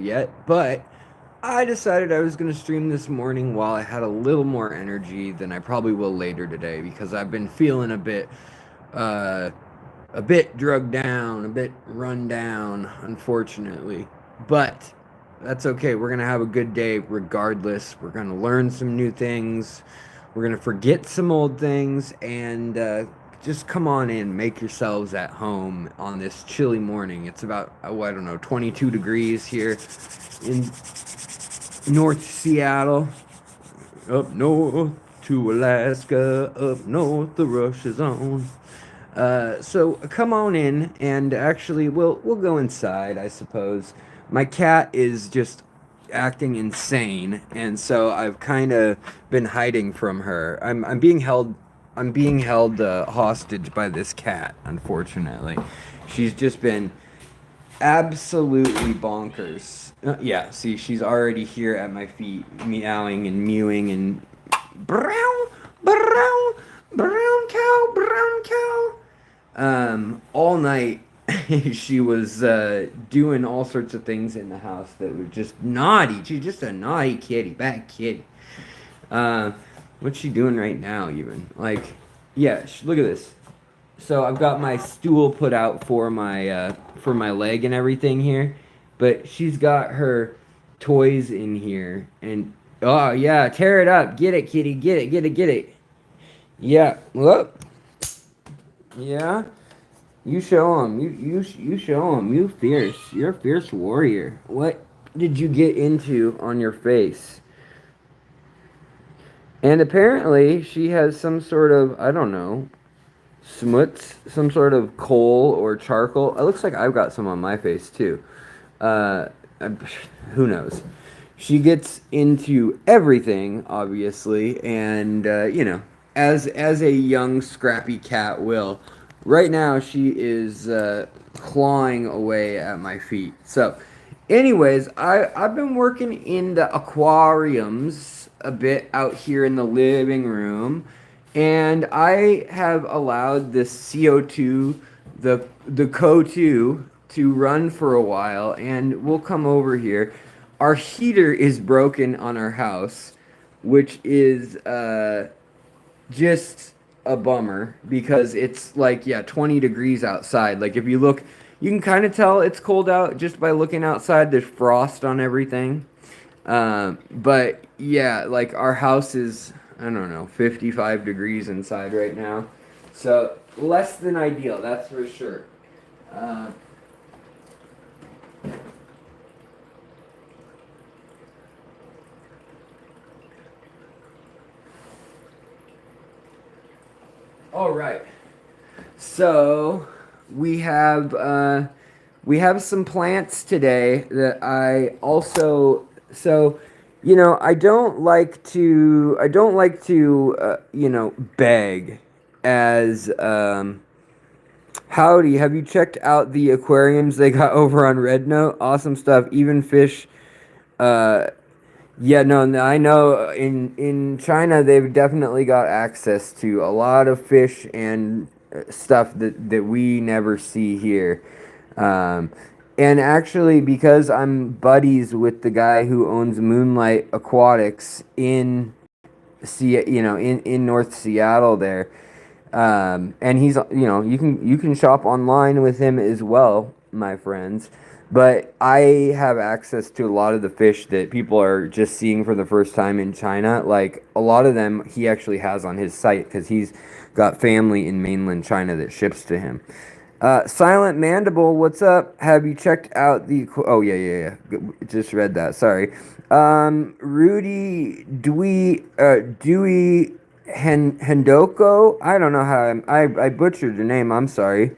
yet, but I decided I was going to stream this morning while I had a little more energy than I probably will later today because I've been feeling uh, a bit drugged down, a bit run down, unfortunately. But that's okay. We're going to have a good day regardless. We're going to learn some new things. We're going to forget some old things and just come on in, make yourselves at home on this chilly morning. It's about, oh, I don't know, 22 degrees here in North Seattle, up north to Alaska, up north the rush is on. So come on in, and actually, we'll go inside, I suppose. My cat is just acting insane, and so I've kind of been hiding from her. I'm being held hostage by this cat. Unfortunately, she's just been absolutely bonkers. Yeah, see, she's already here at my feet, meowing and mewing and brown, brown, brown cow. All night she was doing all sorts of things in the house that were just naughty. She's just a naughty kitty, bad kitty. Uh, what's she doing right now? Even like, yeah, look at this. So I've got my stool put out for my leg and everything here, but she's got her toys in here, and oh yeah, tear it up, get it, kitty, get it, get it, get it. Yeah, look, yeah. You show them. You show them. You fierce. You're a fierce warrior. What did you get into on your face? And apparently she has some sort of, I don't know, smuts, some sort of coal or charcoal. It looks like I've got some on my face too. Uh, who knows? She gets into everything, obviously, and as a young scrappy cat will. Right now, she is clawing away at my feet. So, anyways, I've been working in the aquariums a bit out here in the living room, and I have allowed the CO2, the CO2, to run for a while, and we'll come over here. Our heater is broken on our house, which is just a bummer because it's like, yeah, 20 degrees outside. Like if you look, you can kind of tell it's cold out just by looking outside. There's frost on everything. But yeah, like our house is, I don't know, 55 degrees inside right now. So less than ideal, that's for sure. Uh, all right. So we have some plants today that I also I don't like to beg as howdy, have you checked out the aquariums they got over on Red Note? Awesome stuff. Even fish uh yeah, no, no, I know in China they've definitely got access to a lot of fish and stuff that we never see here. Um, and actually, because I'm buddies with the guy who owns Moonlight Aquatics in in North Seattle there, and he's you can shop online with him as well, my friends. But I have access to a lot of the fish that people are just seeing for the first time in China. Like a lot of them, he actually has on his site because he's got family in mainland China that ships to him. Silent Mandible, what's up? Have you checked out the? Oh yeah. Just read that. Sorry. Rudy Dewey Hendoko. I don't know how I butchered your name. I'm sorry.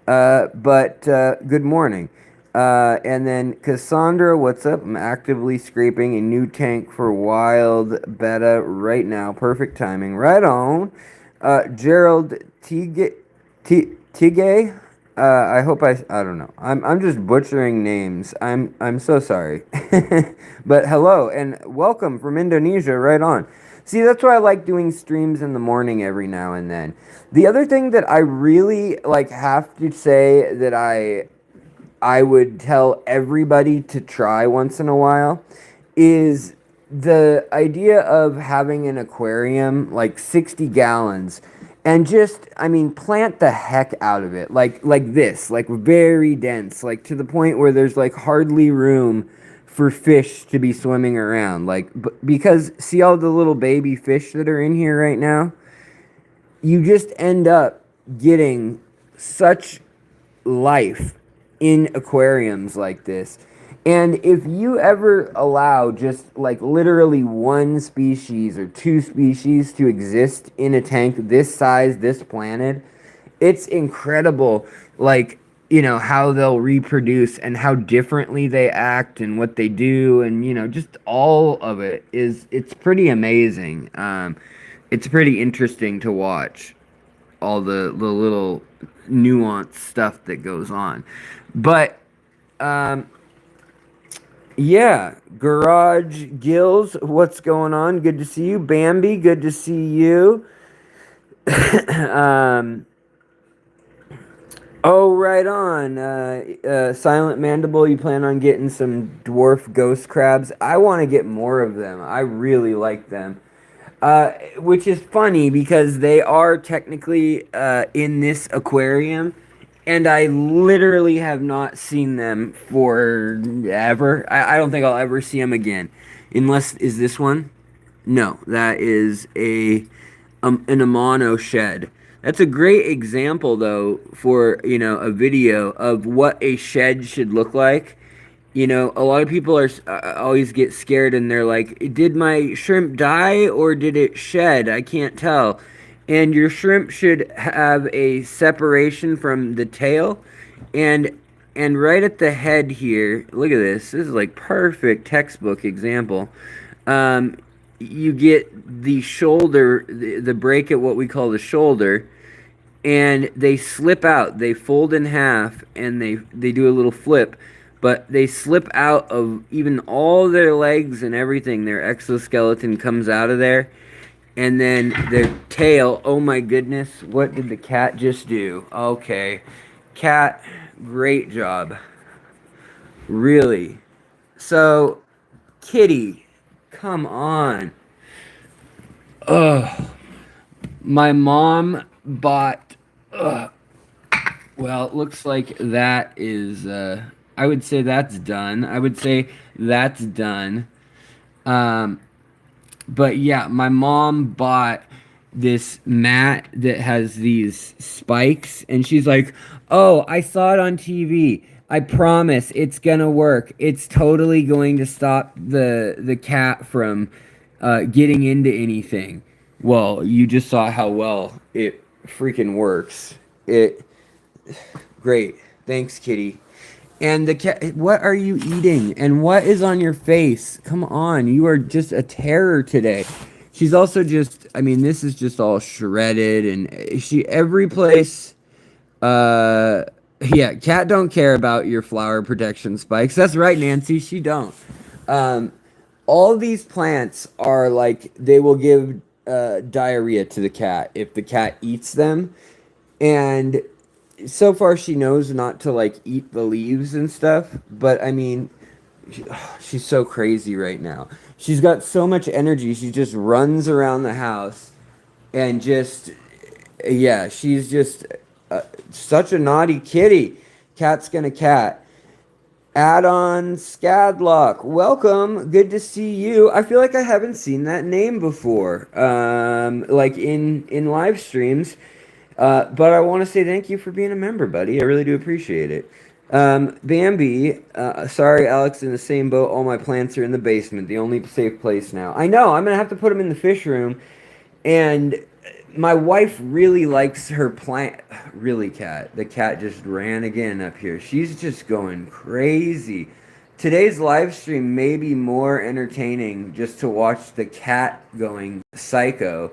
But good morning. And then Cassandra, what's up? I'm actively scraping a new tank for wild betta right now. Perfect timing. Right on. Gerald Tige. I hope I don't know. I'm just butchering names. I'm so sorry. But hello and welcome from Indonesia. Right on. See, that's why I like doing streams in the morning every now and then. The other thing that I really like have to say that I would tell everybody to try once in a while is the idea of having an aquarium like 60 gallons and just, I mean, plant the heck out of it like this, like very dense, like to the point where there's like hardly room for fish to be swimming around, like because see all the little baby fish that are in here right now, you just end up getting such life in aquariums like this. And if you ever allow just like literally one species or two species to exist in a tank this size, this planet, it's incredible, like, you know, how they'll reproduce and how differently they act and what they do. And, you know, just all of it is, it's pretty amazing. It's pretty interesting to watch all the little nuanced stuff that goes on. But yeah, Garage Gills, what's going on? Good to see you. Bambi, good to see you. Oh, right on. Silent Mandible, you plan on getting some dwarf ghost crabs? I want to get more of them. I really like them. Which is funny because they are technically in this aquarium, and I literally have not seen them forever. I don't think I'll ever see them again, unless is this one? No, that is an Amano shed. That's a great example, though, for, you know, a video of what a shed should look like. You know, a lot of people are always get scared and they're like, "Did my shrimp die or did it shed? I can't tell." And your shrimp should have a separation from the tail, and right at the head here. Look at this. This is like perfect textbook example. Um, you get the shoulder, the break at what we call the shoulder, and they slip out. They fold in half, and they do a little flip, but they slip out of even all their legs and everything. Their exoskeleton comes out of there, and then their tail. Oh my goodness, what did the cat just do? Okay, cat, great job, really. So, kitty, come on. Ugh. My mom bought. Ugh. Well, it looks like that is. I would say that's done. I would say that's done. Um, but yeah, my mom bought this mat that has these spikes, and she's like, "Oh, I saw it on TV. I promise it's gonna work. It's totally going to stop the cat from getting into anything." Well, you just saw how well it freaking works. It great. Thanks, kitty. And the cat, what are you eating? And what is on your face? Come on, you are just a terror today. She's also just, I mean, this is just all shredded, and she, every place, uh, yeah, cat don't care about your flower protection spikes. That's right, Nancy, she don't. Um, all these plants are like, they will give diarrhea to the cat if the cat eats them. And so far she knows not to like eat the leaves and stuff, but I mean, she's so crazy right now. She's got so much energy. She just runs around the house and just, yeah, she's just such a naughty kitty. Cat's gonna cat. Add-on Scadlock, welcome. Good to see you. I feel like I haven't seen that name before, like in live streams. But I want to say thank you for being a member, buddy. I really do appreciate it. Bambi, sorry, Alex, in the same boat. All my plants are in the basement, the only safe place now. I know, I'm going to have to put them in the fish room. And my wife really likes her plant. Really, cat. The cat just ran again up here. She's just going crazy. Today's live stream may be more entertaining just to watch the cat going psycho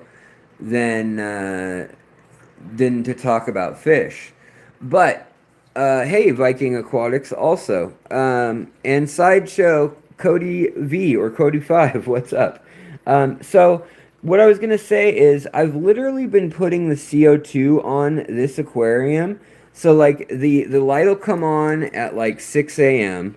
than to talk about fish. But hey, Viking Aquatics also. And Sideshow Cody V or Cody 5, what's up? So what I was going to say is I've literally been putting the CO2 on this aquarium So like the light will come on at like 6 a.m.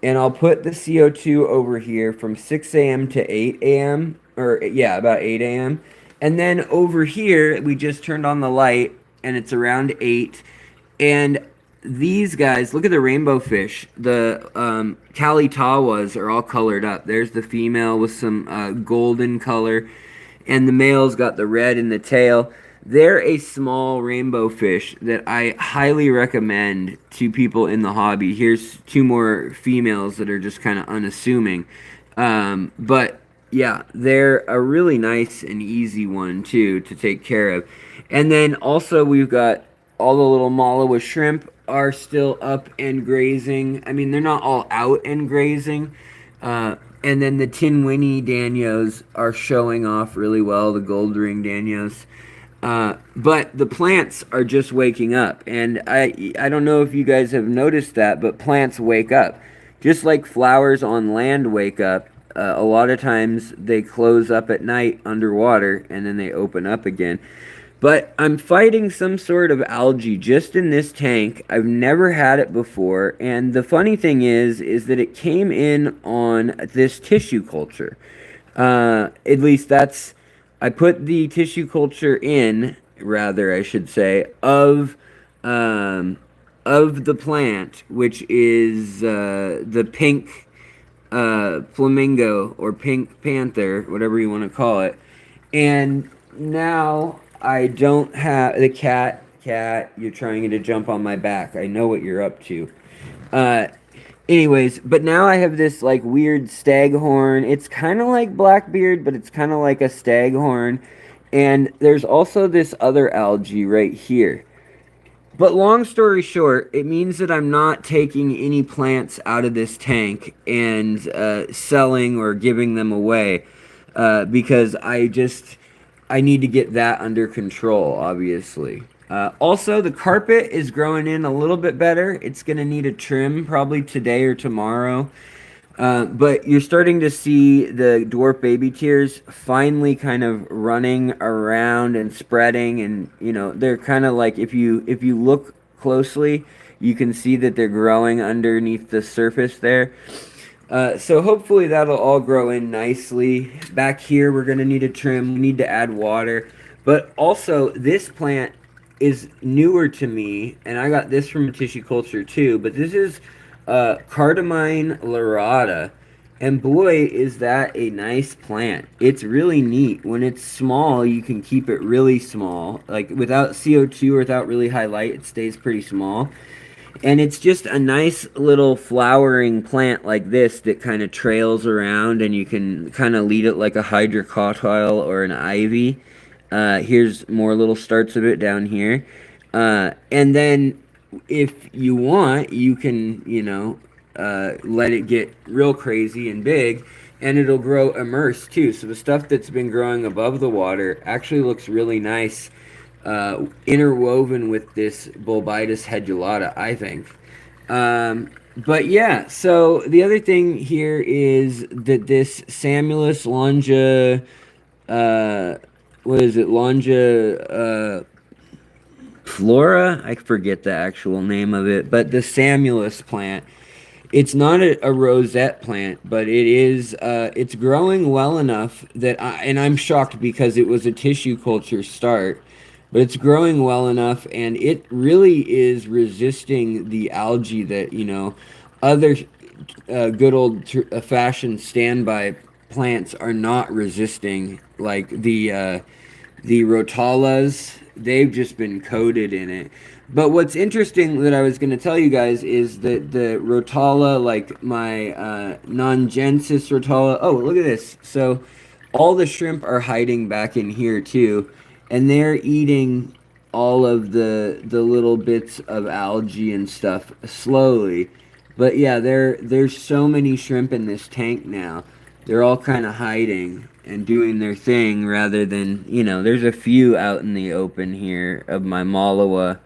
and I'll put the CO2 over here from 6 a.m. to 8 a.m. or yeah, about 8 a.m. And then over here we just turned on the light and it's around 8 and these guys, look at the rainbow fish. The Kalitawas are all colored up. There's the female with some golden color, and the male's got the red in the tail. They're a small rainbow fish that I highly recommend to people in the hobby. Here's two more females that are just kind of unassuming. But yeah, they're a really nice and easy one too to take care of. And then also we've got all the little Malawa shrimp are still up and grazing. I mean, they're not all out and grazing. And then the tin winnie danios are showing off really well, the gold ring danios. But the plants are just waking up. And I don't know if you guys have noticed that, but plants wake up. Just like flowers on land wake up, a lot of times they close up at night underwater and then they open up again. But I'm fighting some sort of algae just in this tank. I've never had it before, and the funny thing is that it came in on this tissue culture. At least that's I put the tissue culture in, rather I should say, um, of the plant, which is the pink flamingo or pink panther, whatever you want to call it. And now I don't have the cat. Cat, you're trying to jump on my back. I know what you're up to. Uh, anyways, but now I have this like weird staghorn. It's kind of like Blackbeard, but it's kind of like a staghorn. And there's also this other algae right here. But long story short, it means that I'm not taking any plants out of this tank and selling or giving them away because I need to get that under control, obviously. Also, the carpet is growing in a little bit better. It's going to need a trim probably today or tomorrow. But you're starting to see the dwarf baby tears finally kind of running around and spreading, and they're kind of like if you look closely, you can see that they're growing underneath the surface there. So hopefully that'll all grow in nicely. Back here, we're gonna need a trim. We need to add water, but also this plant is newer to me, and I got this from a tissue culture too. But this is Cardamine lyrata, and boy, is that a nice plant. It's really neat. When it's small, you can keep it really small. Like without CO2 or without really high light, it stays pretty small. And it's just a nice little flowering plant like this that kind of trails around, and you can kind of lead it like a hydrocotyle or an ivy. Here's more little starts of it down here. And then if you want, you can, let it get real crazy and big, and it'll grow immersed too. So the stuff that's been growing above the water actually looks really nice, interwoven with this Bulbitis hedulata, I think. But yeah, so the other thing here is that this Samulus longa, what is it, longa, flora? I forget the actual name of it, but the Samulus plant. It's not a rosette plant, but it's growing well enough that and I'm shocked because it was a tissue culture start, but it's growing well enough and it really is resisting the algae that, other good old fashioned standby plants are not resisting, like the rotalas. They've just been coated in it. But what's interesting that I was going to tell you guys is that the rotala, like my non-gensis rotala. Oh, look at this. So all the shrimp are hiding back in here too, and they're eating all of the little bits of algae and stuff slowly. But yeah, there's so many shrimp in this tank now. They're all kind of hiding and doing their thing rather than, there's a few out in the open here of my Malawa.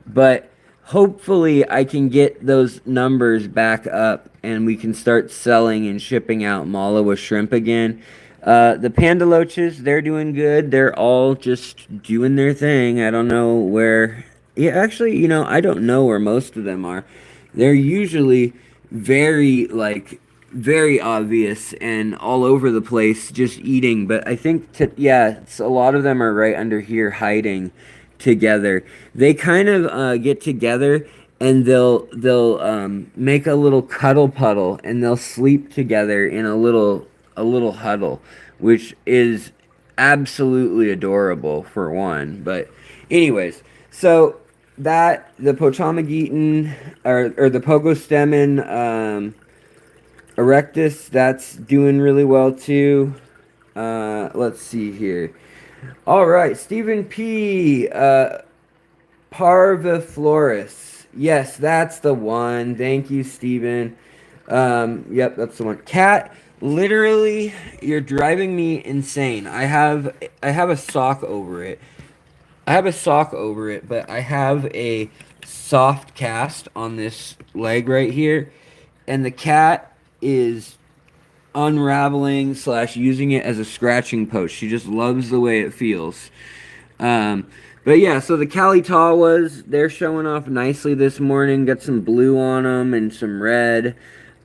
But hopefully I can get those numbers back up and we can start selling and shipping out Malawa shrimp again. The Pandaloches, they're doing good. They're all just doing their thing. I don't know where Yeah, actually, I don't know where most of them are. They're usually very, like, very obvious and all over the place, just eating. But I think, yeah, a lot of them are right under here hiding together. They kind of get together and they'll make a little cuddle puddle and they'll sleep together in a little huddle, which is absolutely adorable for one. But anyways, so that the Potamogeton or the Pogostemon erectus, that's doing really well too. Let's see here. All right, Stephen P. Parviflorus. Yes, that's the one. Thank you, Stephen. Yep, that's the one. Cat, literally, you're driving me insane. I have a sock over it. But I have a soft cast on this leg right here, and the cat is unraveling slash using it as a scratching post. She just loves the way it feels. Um, but yeah, so the Kalitawas, they're showing off nicely this morning. Got some blue on them and some red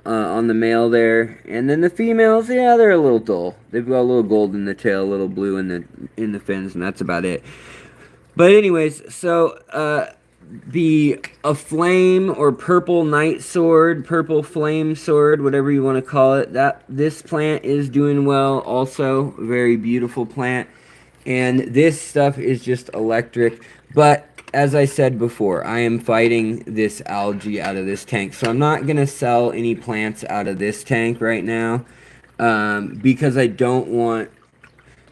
on the male there. And then the females, yeah, they're a little dull. They've got a little gold in the tail, a little blue in the fins, and that's about it. But anyways, so the a flame or purple night sword, purple flame sword, whatever you want to call it, that this plant is doing well. Also, very beautiful plant, and this stuff is just electric. But as I said before, I am fighting this algae out of this tank, so I'm not gonna sell any plants out of this tank right now, because I don't want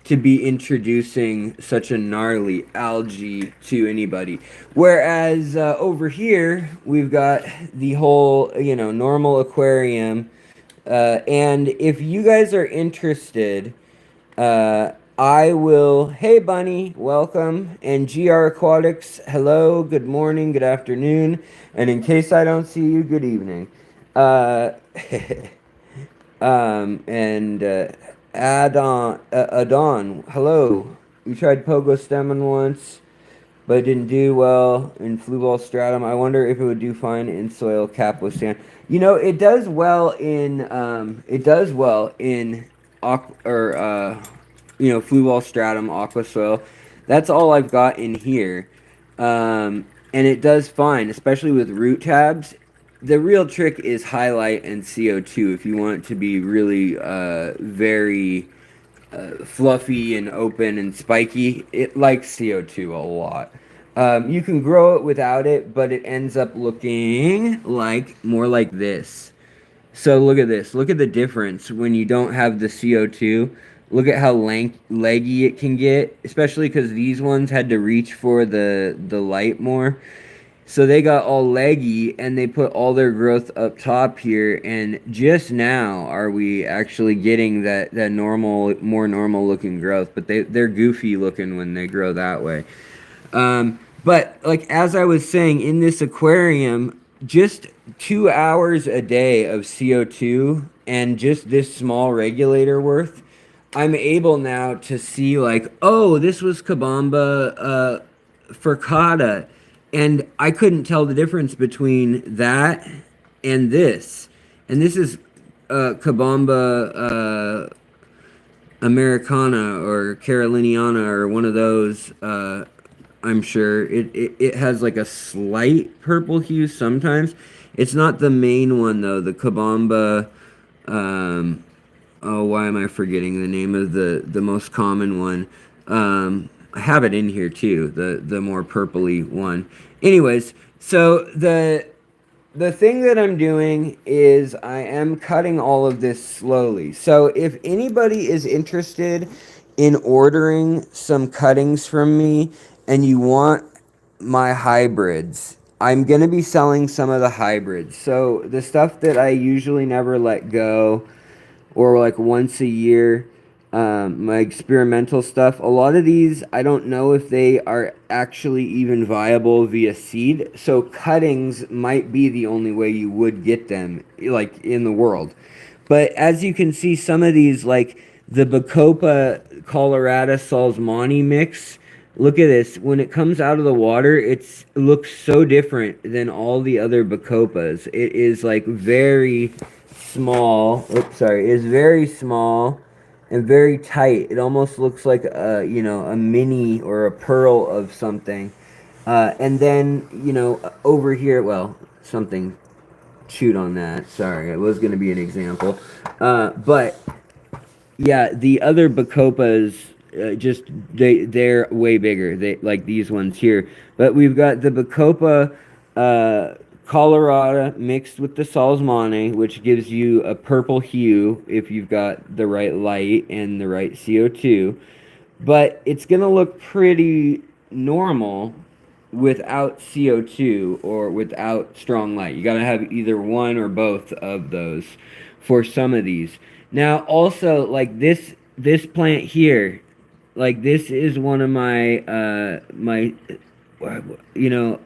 to be introducing such a gnarly algae to anybody. Whereas over here, we've got the whole, normal aquarium. And if you guys are interested, I will. Hey, Bunny, welcome. And GR Aquatics, hello, good morning, good afternoon. And in case I don't see you, good evening. Uh, and Adon, hello. We tried Pogo Stemon once, but it didn't do well in Flu Ball Stratum. I wonder if it would do fine in soil cap with sand. It does well in Flu Ball Stratum aqua soil. That's all I've got in here. And it does fine, especially with root tabs. The real trick is highlight and CO2 if you want it to be really very fluffy and open and spiky. It likes CO2 a lot. You can grow it without it, but it ends up looking like more like this. So look at this. Look at the difference when you don't have the CO2. Look at how leggy it can get, especially because these ones had to reach for the light more. So they got all leggy and they put all their growth up top here. And just now are we actually getting that normal, more normal looking growth. But they're goofy looking when they grow that way. But like as I was saying, in this aquarium, just 2 hours a day of CO2 and just this small regulator worth, I'm able now to see like, oh, this was Kabamba furcata, and I couldn't tell the difference between that and this. And this is Kabamba Americana or Caroliniana or one of those. I'm sure it has like a slight purple hue sometimes. It's not the main one though. The Kabamba. Oh, why am I forgetting the name of the most common one? I have it in here too. The more purpley one. Anyways, so the thing that I'm doing is I am cutting all of this slowly. So if anybody is interested in ordering some cuttings from me and you want my hybrids, I'm going to be selling some of the hybrids. So the stuff that I usually never let go or like once a year, my experimental stuff. A lot of these, I don't know if they are actually even viable via seed. So cuttings might be the only way you would get them, like in the world. But as you can see, some of these, like the Bacopa Colorado Salzmani mix, Look at this. When it comes out of the water, it looks so different than all the other Bacopas. It is like very small. Oops, sorry. It is very small and very tight. It almost looks like a mini or a pearl of something. And then, over here, well, something chewed on that. Sorry, it was going to be an example. But yeah, the other Bacopas, just they're way bigger. They like these ones here. But we've got the Bacopa colorata mixed with the Salzmane, which gives you a purple hue if you've got the right light and the right CO2. But it's gonna look pretty normal without CO2 or without strong light. You gotta have either one or both of those for some of these. Now, also, like this plant here, like this is one of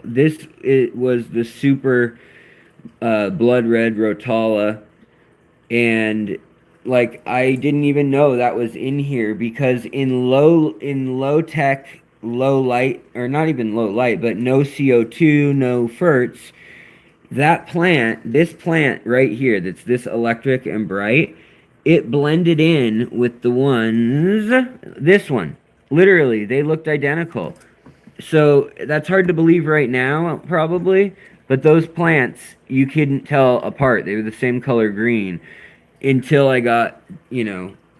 this it was the super blood red rotala, and like I didn't even know that was in here because in low tech, low light, or not even low light, but no CO2, no ferts, this plant right here that's this electric and bright, it blended in with the ones, this one. Literally, they looked identical. So that's hard to believe right now, probably, but those plants you couldn't tell apart. They were the same color green until I got,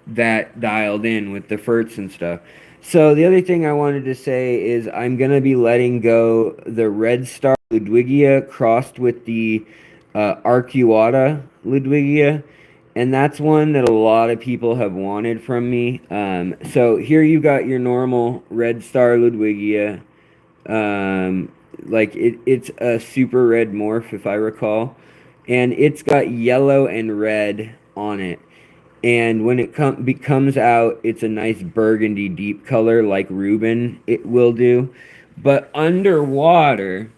that dialed in with the ferts and stuff. So the other thing I wanted to say is I'm going to be letting go the Red Star Ludwigia crossed with the Arcuata Ludwigia. And that's one that a lot of people have wanted from me. So here you got your normal Red Star Ludwigia. Like it's a super red morph, if I recall. And it's got yellow and red on it. And when it comes out, it's a nice burgundy deep color like Reuben it will do. But underwater,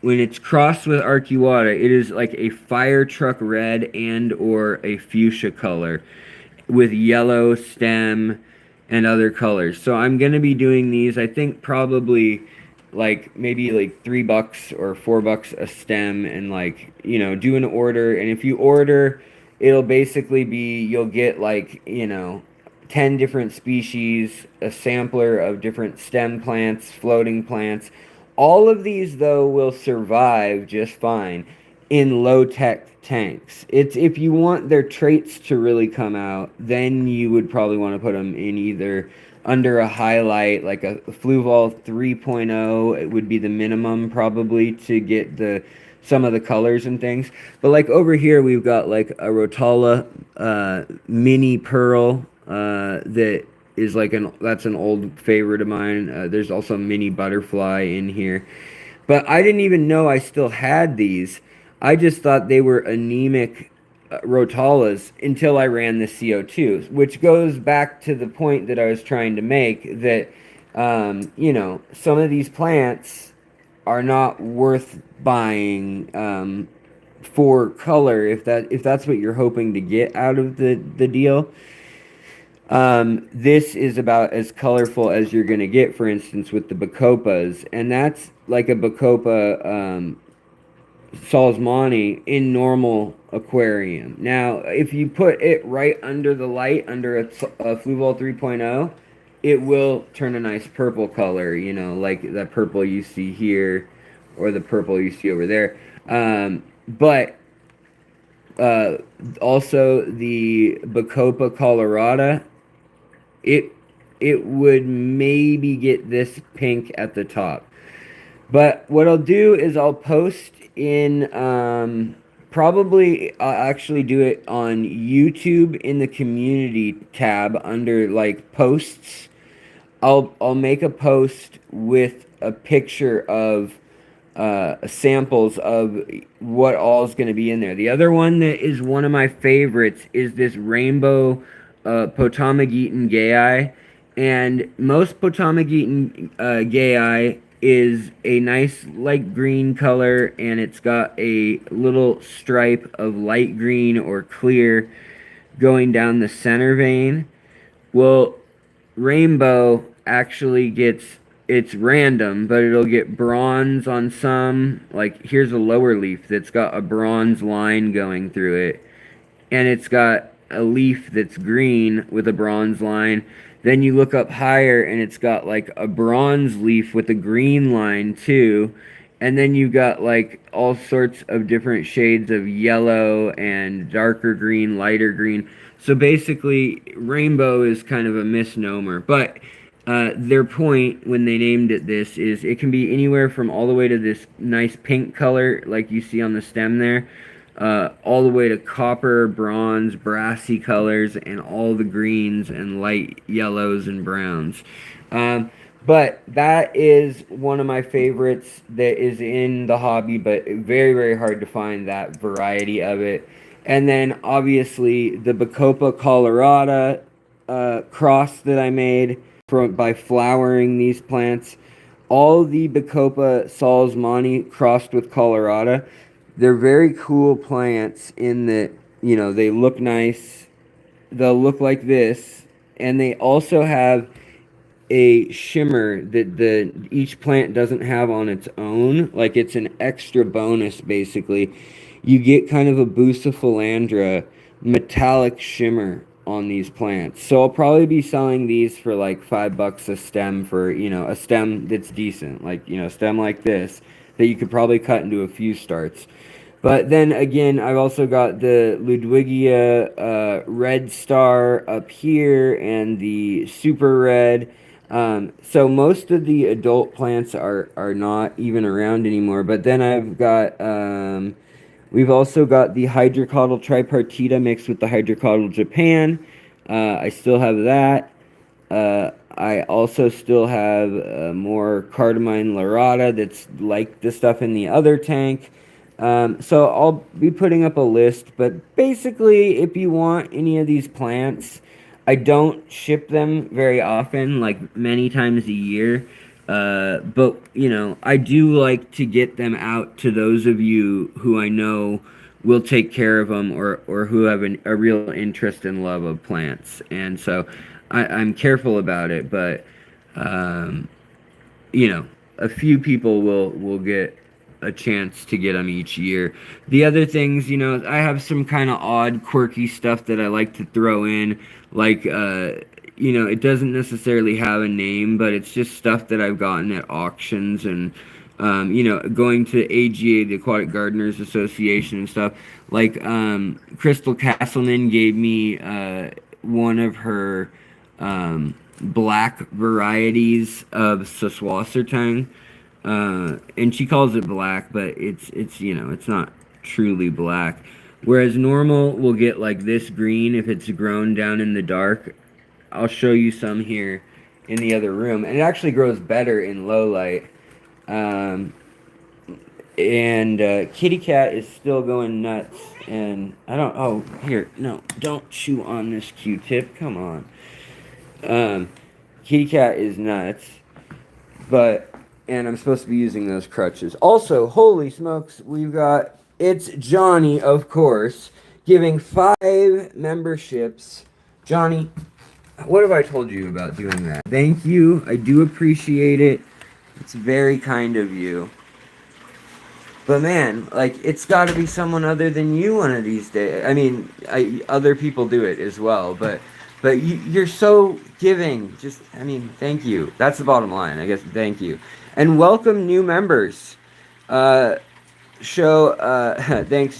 when it's crossed with Arcuata, it is like a fire truck red and or a fuchsia color with yellow stem and other colors. So I'm gonna be doing these. I think probably like maybe like $3 or $4 a stem, and like do an order. And if you order, it'll basically be you'll get like 10 different species, a sampler of different stem plants, floating plants. All of these, though, will survive just fine in low-tech tanks. It's if you want their traits to really come out, then you would probably want to put them in either under a highlight, like a Fluval 3.0. It would be the minimum probably to get the some of the colors and things. But like over here, we've got like a Rotala mini pearl that is like that's an old favorite of mine. There's also a mini butterfly in here, but I didn't even know I still had these. I just thought they were anemic rotalas until I ran the CO2, which goes back to the point that I was trying to make that some of these plants are not worth buying for color if that's what you're hoping to get out of the deal. This is about as colorful as you're going to get, for instance, with the Bacopas. And that's like a Bacopa Salzmani in normal aquarium. Now, if you put it right under the light, under a Fluval 3.0, it will turn a nice purple color, like that purple you see here or the purple you see over there. But also the Bacopa colorata, it it would maybe get this pink at the top. But what I'll do is I'll post in probably I'll actually do it on YouTube in the community tab under like posts. I'll make a post with a picture of samples of what all is going to be in there. The other one that is one of my favorites is this rainbow Potamogeton gayi. And most Potamogeton gayi is a nice light green color, and it's got a little stripe of light green or clear going down the center vein. Well, rainbow actually gets, it's random, but it'll get bronze on some. Like here's a lower leaf that's got a bronze line going through it, and it's got a leaf that's green with a bronze line. Then you look up higher and it's got like a bronze leaf with a green line too. And then you've got like all sorts of different shades of yellow and darker green, lighter green. So basically, rainbow is kind of a misnomer. But their point when they named it this is it can be anywhere from all the way to this nice pink color, like you see on the stem there, all the way to copper, bronze, brassy colors, and all the greens and light yellows and browns. Um, but that is one of my favorites that is in the hobby, but very, very hard to find that variety of it. And then obviously the Bacopa colorata cross that I made by flowering these plants. All the Bacopa salzmani crossed with colorata, they're very cool plants in that, you know, they look nice. They'll look like this, and they also have a shimmer that the each plant doesn't have on its own. Like it's an extra bonus basically. You get kind of a bucephalandra metallic shimmer on these plants. So I'll probably be selling these for like $5 a stem for, you know, a stem that's decent. Like, you know, a stem like this that you could probably cut into a few starts. But then again, I've also got the Ludwigia Red Star up here and the Super Red. So most of the adult plants are not even around anymore. But then I've got, we've also got the Hydrocotyl tripartita mixed with the Hydrocotyl Japan. I still have that. I also still have more Cardamine laurata that's like the stuff in the other tank. So I'll be putting up a list, but basically, if you want any of these plants, I don't ship them very often, like many times a year. But you know, I do like to get them out to those of you who I know will take care of them, or who have a real interest and love of plants. And so I'm careful about it, but um, you know, a few people will get a chance to get them each year. The other things, you know, I have some kind of odd, quirky stuff that I like to throw in, like you know, it doesn't necessarily have a name, but it's just stuff that I've gotten at auctions and you know, going to AGA, the Aquatic Gardeners Association and stuff. Like Crystal Castleman gave me one of her black varieties of Saswassertang. And she calls it black, but it's you know, it's not truly black. Whereas normal will get like this green if it's grown down in the dark. I'll show you some here in the other room, and it actually grows better in low light. Um, and Kitty Cat is still going nuts, and I don't. Oh, here, no, don't chew on this Q-tip. Come on. Kitty Cat is nuts, but and I'm supposed to be using those crutches. Also, holy smokes, we've got it's Johnny, of course, giving 5 memberships. Johnny, what have I told you about doing that? Thank you. I do appreciate it. It's very kind of you. But man, like, it's got to be someone other than you one of these days. I mean, other people do it as well, but you're so giving. Just, I mean, thank you. That's the bottom line, I guess. Thank you, and welcome new members. Thanks,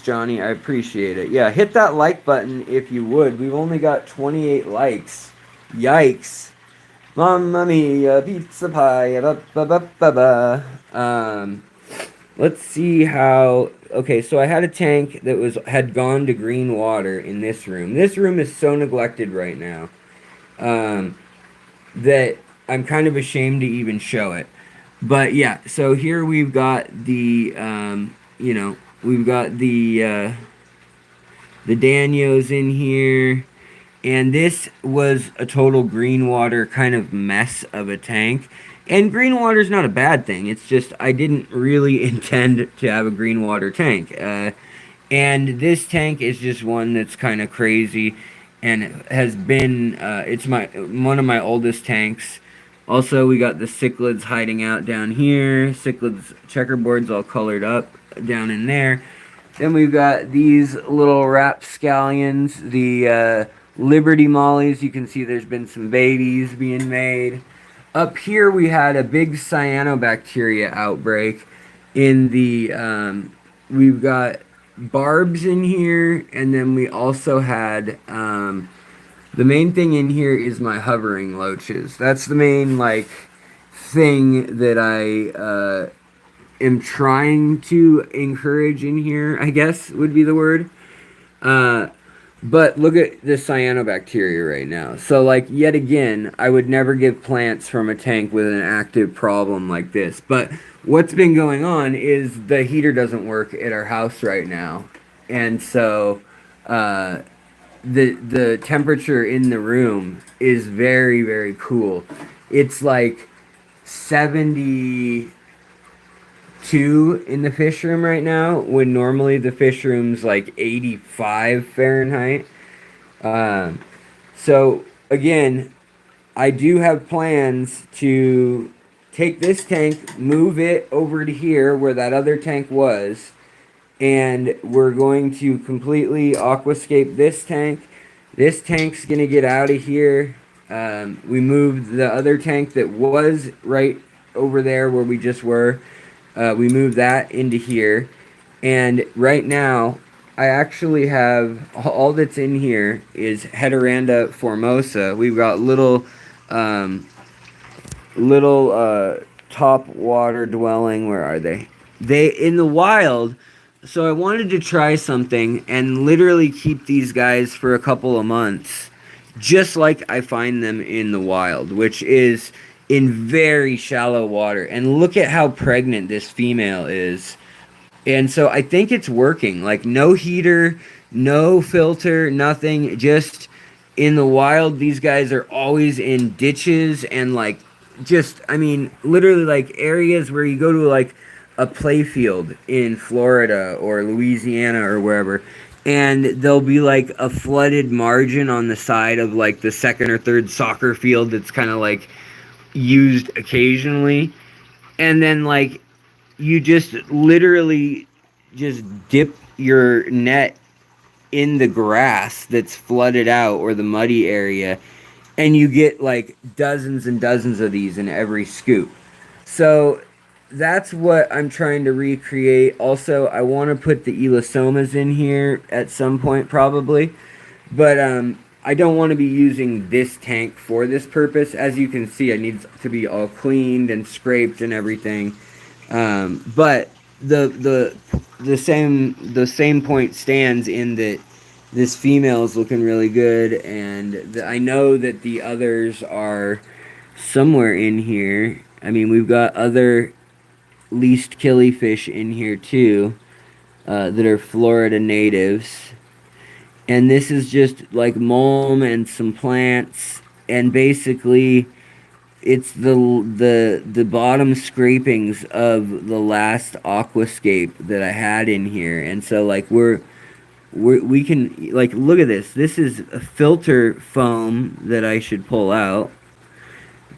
Johnny. I appreciate it. Yeah, hit that like button if you would. We've only got 28 likes. Yikes. Mamma mia, pizza pie. Ba, ba, ba, ba, ba. Let's see how. Okay, so I had a tank that had gone to green water in this room. This room is so neglected right now that I'm kind of ashamed to even show it. But yeah, so here we've got the you know, we've got the Danios in here. And this was a total green water kind of mess of a tank. And green water is not a bad thing. It's just I didn't really intend to have a green water tank. And this tank is just one that's kind of crazy, and has been it's one of my oldest tanks. Also, we got the cichlids hiding out down here. Cichlids checkerboards all colored up down in there. Then we've got these little rapscallions, the Liberty Mollies. You can see there's been some babies being made. Up here we had a big cyanobacteria outbreak in the we've got barbs in here, and then we also had the main thing in here is my hovering loaches. That's the main like thing that I am trying to encourage in here, I guess would be the word. Uh, but look at the cyanobacteria right now. So, like, yet again, I would never give plants from a tank with an active problem like this. But what's been going on is the heater doesn't work at our house right now. And so, uh, the temperature in the room is very, very cool. It's like 72 in the fish room right now, when normally the fish room's like 85 Fahrenheit. Um, so again, I do have plans to take this tank, move it over to here where that other tank was, and we're going to completely aquascape this tank. This tank's gonna get out of here. We moved the other tank that was right over there where we just were. We moved that into here, and right now I actually have all that's in here is Heteranda formosa. We've got um, little top water dwelling. Where are they? They in the wild. So I wanted to try something and literally keep these guys for a couple of months, just like I find them in the wild, which is in very shallow water. And look at how pregnant this female is. And so I think it's working. Like no heater, no filter, nothing. Just in the wild, these guys are always in ditches and like just, I mean, literally like areas where you go to like a playfield in Florida or Louisiana or wherever, and there'll be like a flooded margin on the side of like the second or third soccer field that's kind of like used occasionally. And then like you just literally just dip your net in the grass that's flooded out or the muddy area, and you get like dozens and dozens of these in every scoop. So that's what I'm trying to recreate. Also, I want to put the elastomas in here at some point probably, but I don't want to be using this tank for this purpose. As you can see, it needs to be all cleaned and scraped and everything. But the same point stands in that this female is looking really good, and I know that the others are somewhere in here. I mean, we've got other least killifish in here too, that are Florida natives. And this is just like mulm and some plants, and basically it's the bottom scrapings of the last aquascape that I had in here. And so like we can like look at this. This is a filter foam that I should pull out.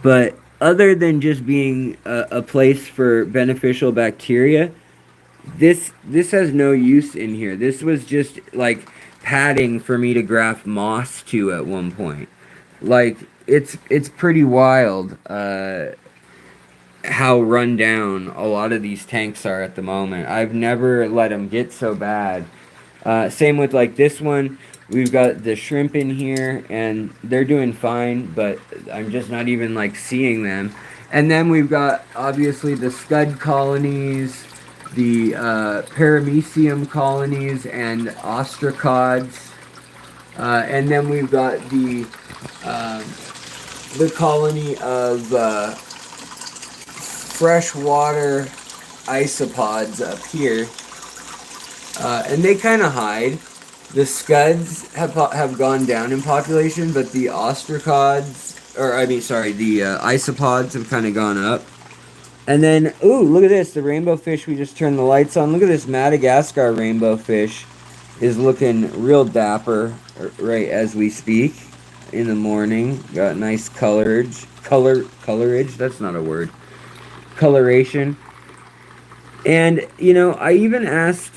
But other than just being a place for beneficial bacteria, this has no use in here. This was just like padding for me to graft moss to at one point. Like it's pretty wild how run down a lot of these tanks are at the moment. I've never let them get so bad. Same with like this one. We've got the shrimp in here, and they're doing fine, but I'm just not even like seeing them. And then we've got obviously the scud colonies, the paramecium colonies, and ostracods. And then we've got the colony of freshwater isopods up here. And they kind of hide. The scuds have gone down in population, but the ostracods, or I mean, sorry, the isopods have kind of gone up. And then, ooh, look at this, the rainbow fish we just turned the lights on. Look at this Madagascar rainbow fish is looking real dapper right as we speak. in the morning. Got nice colorage. That's not a word. Coloration. And I even asked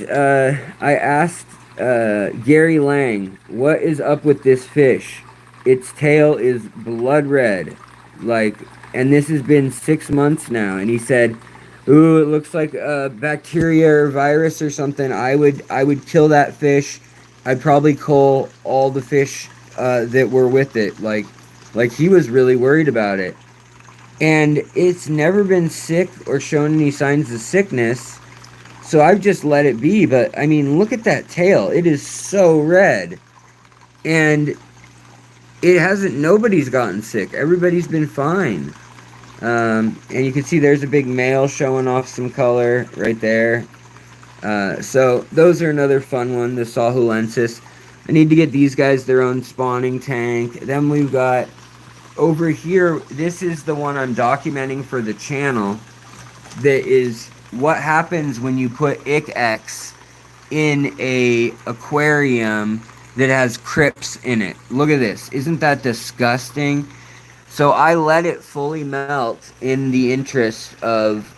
Gary Lang, what is up with this fish? Its tail is blood red, like, and this has been 6 months now. And he said, "Ooh, it looks like a bacteria or virus or something. I would kill that fish. I'd probably cull all the fish that were with it. Like he was really worried about it." And it's never been sick or shown any signs of sickness. So I've just let it be. But I mean, look at that tail. It is so red. And nobody's gotten sick. Everybody's been fine. And you can see there's a big male showing off some color right there. So those are another fun one, the Sahulensis. I need to get these guys their own spawning tank. Then we've got over here, this is the one I'm documenting for the channel. That is what happens when you put ICX in a aquarium that has crypts in it. Look at this. Isn't that disgusting? So I let it fully melt in the interest of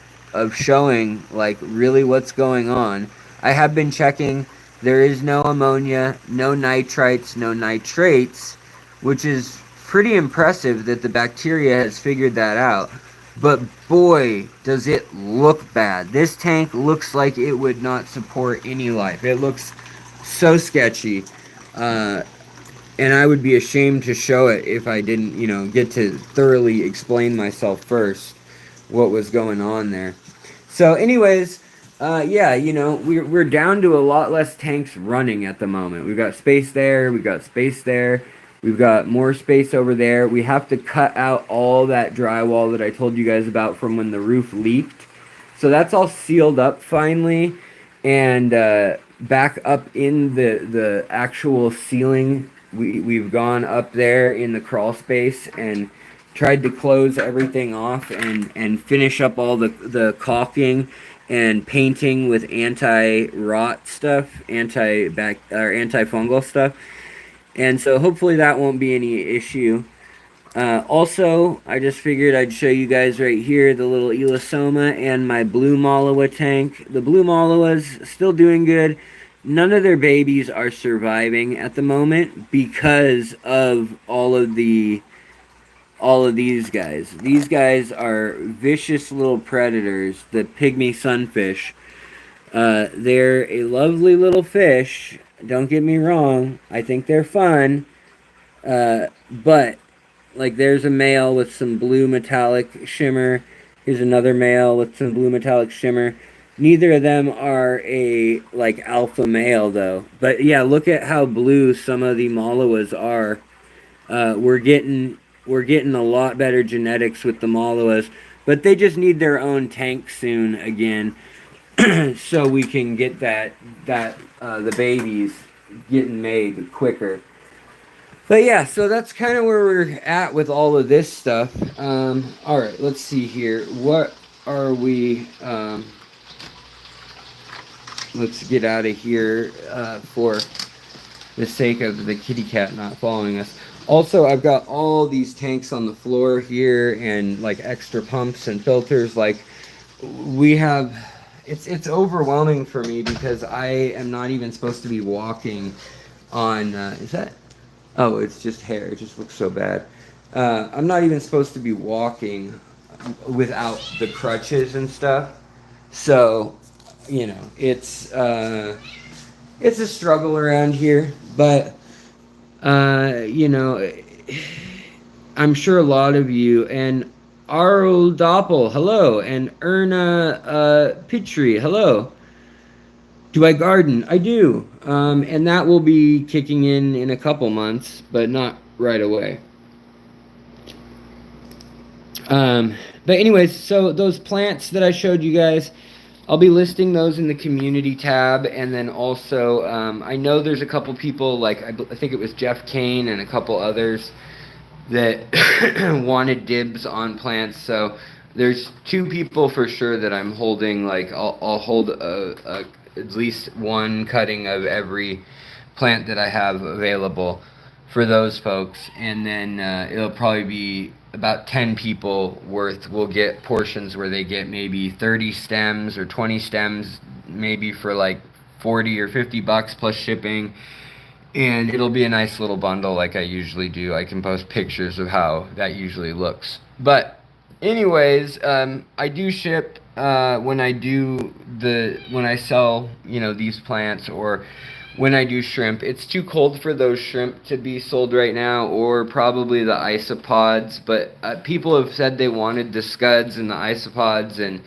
showing like really what's going on. I have been checking. There is no ammonia, no nitrites, no nitrates, which is pretty impressive that the bacteria has figured that out. But boy, does it look bad. This tank looks like it would not support any life. It looks so sketchy. And I would be ashamed to show it if I didn't, get to thoroughly explain myself first what was going on there. So, anyways, yeah, we're down to a lot less tanks running at the moment. We've got space there, we've got space there, we've got more space over there. We have to cut out all that drywall that I told you guys about from when the roof leaked. So that's all sealed up finally, and back up in the actual ceiling. We've gone up there in the crawl space and tried to close everything off and finish up all the caulking and painting with anti-rot stuff, anti-fungal stuff. And so hopefully that won't be any issue. Also, I just figured I'd show you guys right here the little Elosoma and my blue Malawa tank. The blue Malawa's still doing good. None of their babies are surviving at the moment because of all of these guys. These guys are vicious little predators, the pygmy sunfish. They're a lovely little fish. Don't get me wrong. I think they're fun. But like there's a male with some blue metallic shimmer. Here's another male with some blue metallic shimmer. Neither of them are a like alpha male though. But yeah, look at how blue some of the Malawas are. We're getting a lot better genetics with the Malawas, but they just need their own tank soon again, so we can get the babies getting made quicker. But yeah, so that's kind of where we're at with all of this stuff. All right, let's see here. What are we? Let's get out of here for the sake of the kitty cat not following us. Also, I've got all these tanks on the floor here and like extra pumps and filters. Like we have, it's overwhelming for me because I am not even supposed to be walking on, is that? Oh, it's just hair. It just looks so bad. I'm not even supposed to be walking without the crutches and stuff. So, it's a struggle around here, but I'm sure a lot of you and Arul Doppel, hello, and Erna Pitri, hello. Do I garden? I do, and that will be kicking in a couple months, but not right away. But anyways, so those plants that I showed you guys, I'll be listing those in the community tab, and then also I know there's a couple people, like I think it was Jeff Kane and a couple others that wanted dibs on plants. So there's 2 people for sure that I'm holding, like I'll hold at least one cutting of every plant that I have available for those folks, and then it'll probably be about 10 people worth will get portions where they get maybe 30 stems or 20 stems, maybe for like 40 or 50 bucks plus shipping. And it'll be a nice little bundle like I usually do. I can post pictures of how that usually looks. But anyways, I do ship when I sell, these plants, or when I do shrimp. It's too cold for those shrimp to be sold right now, or probably the isopods. But people have said they wanted the scuds and the isopods, and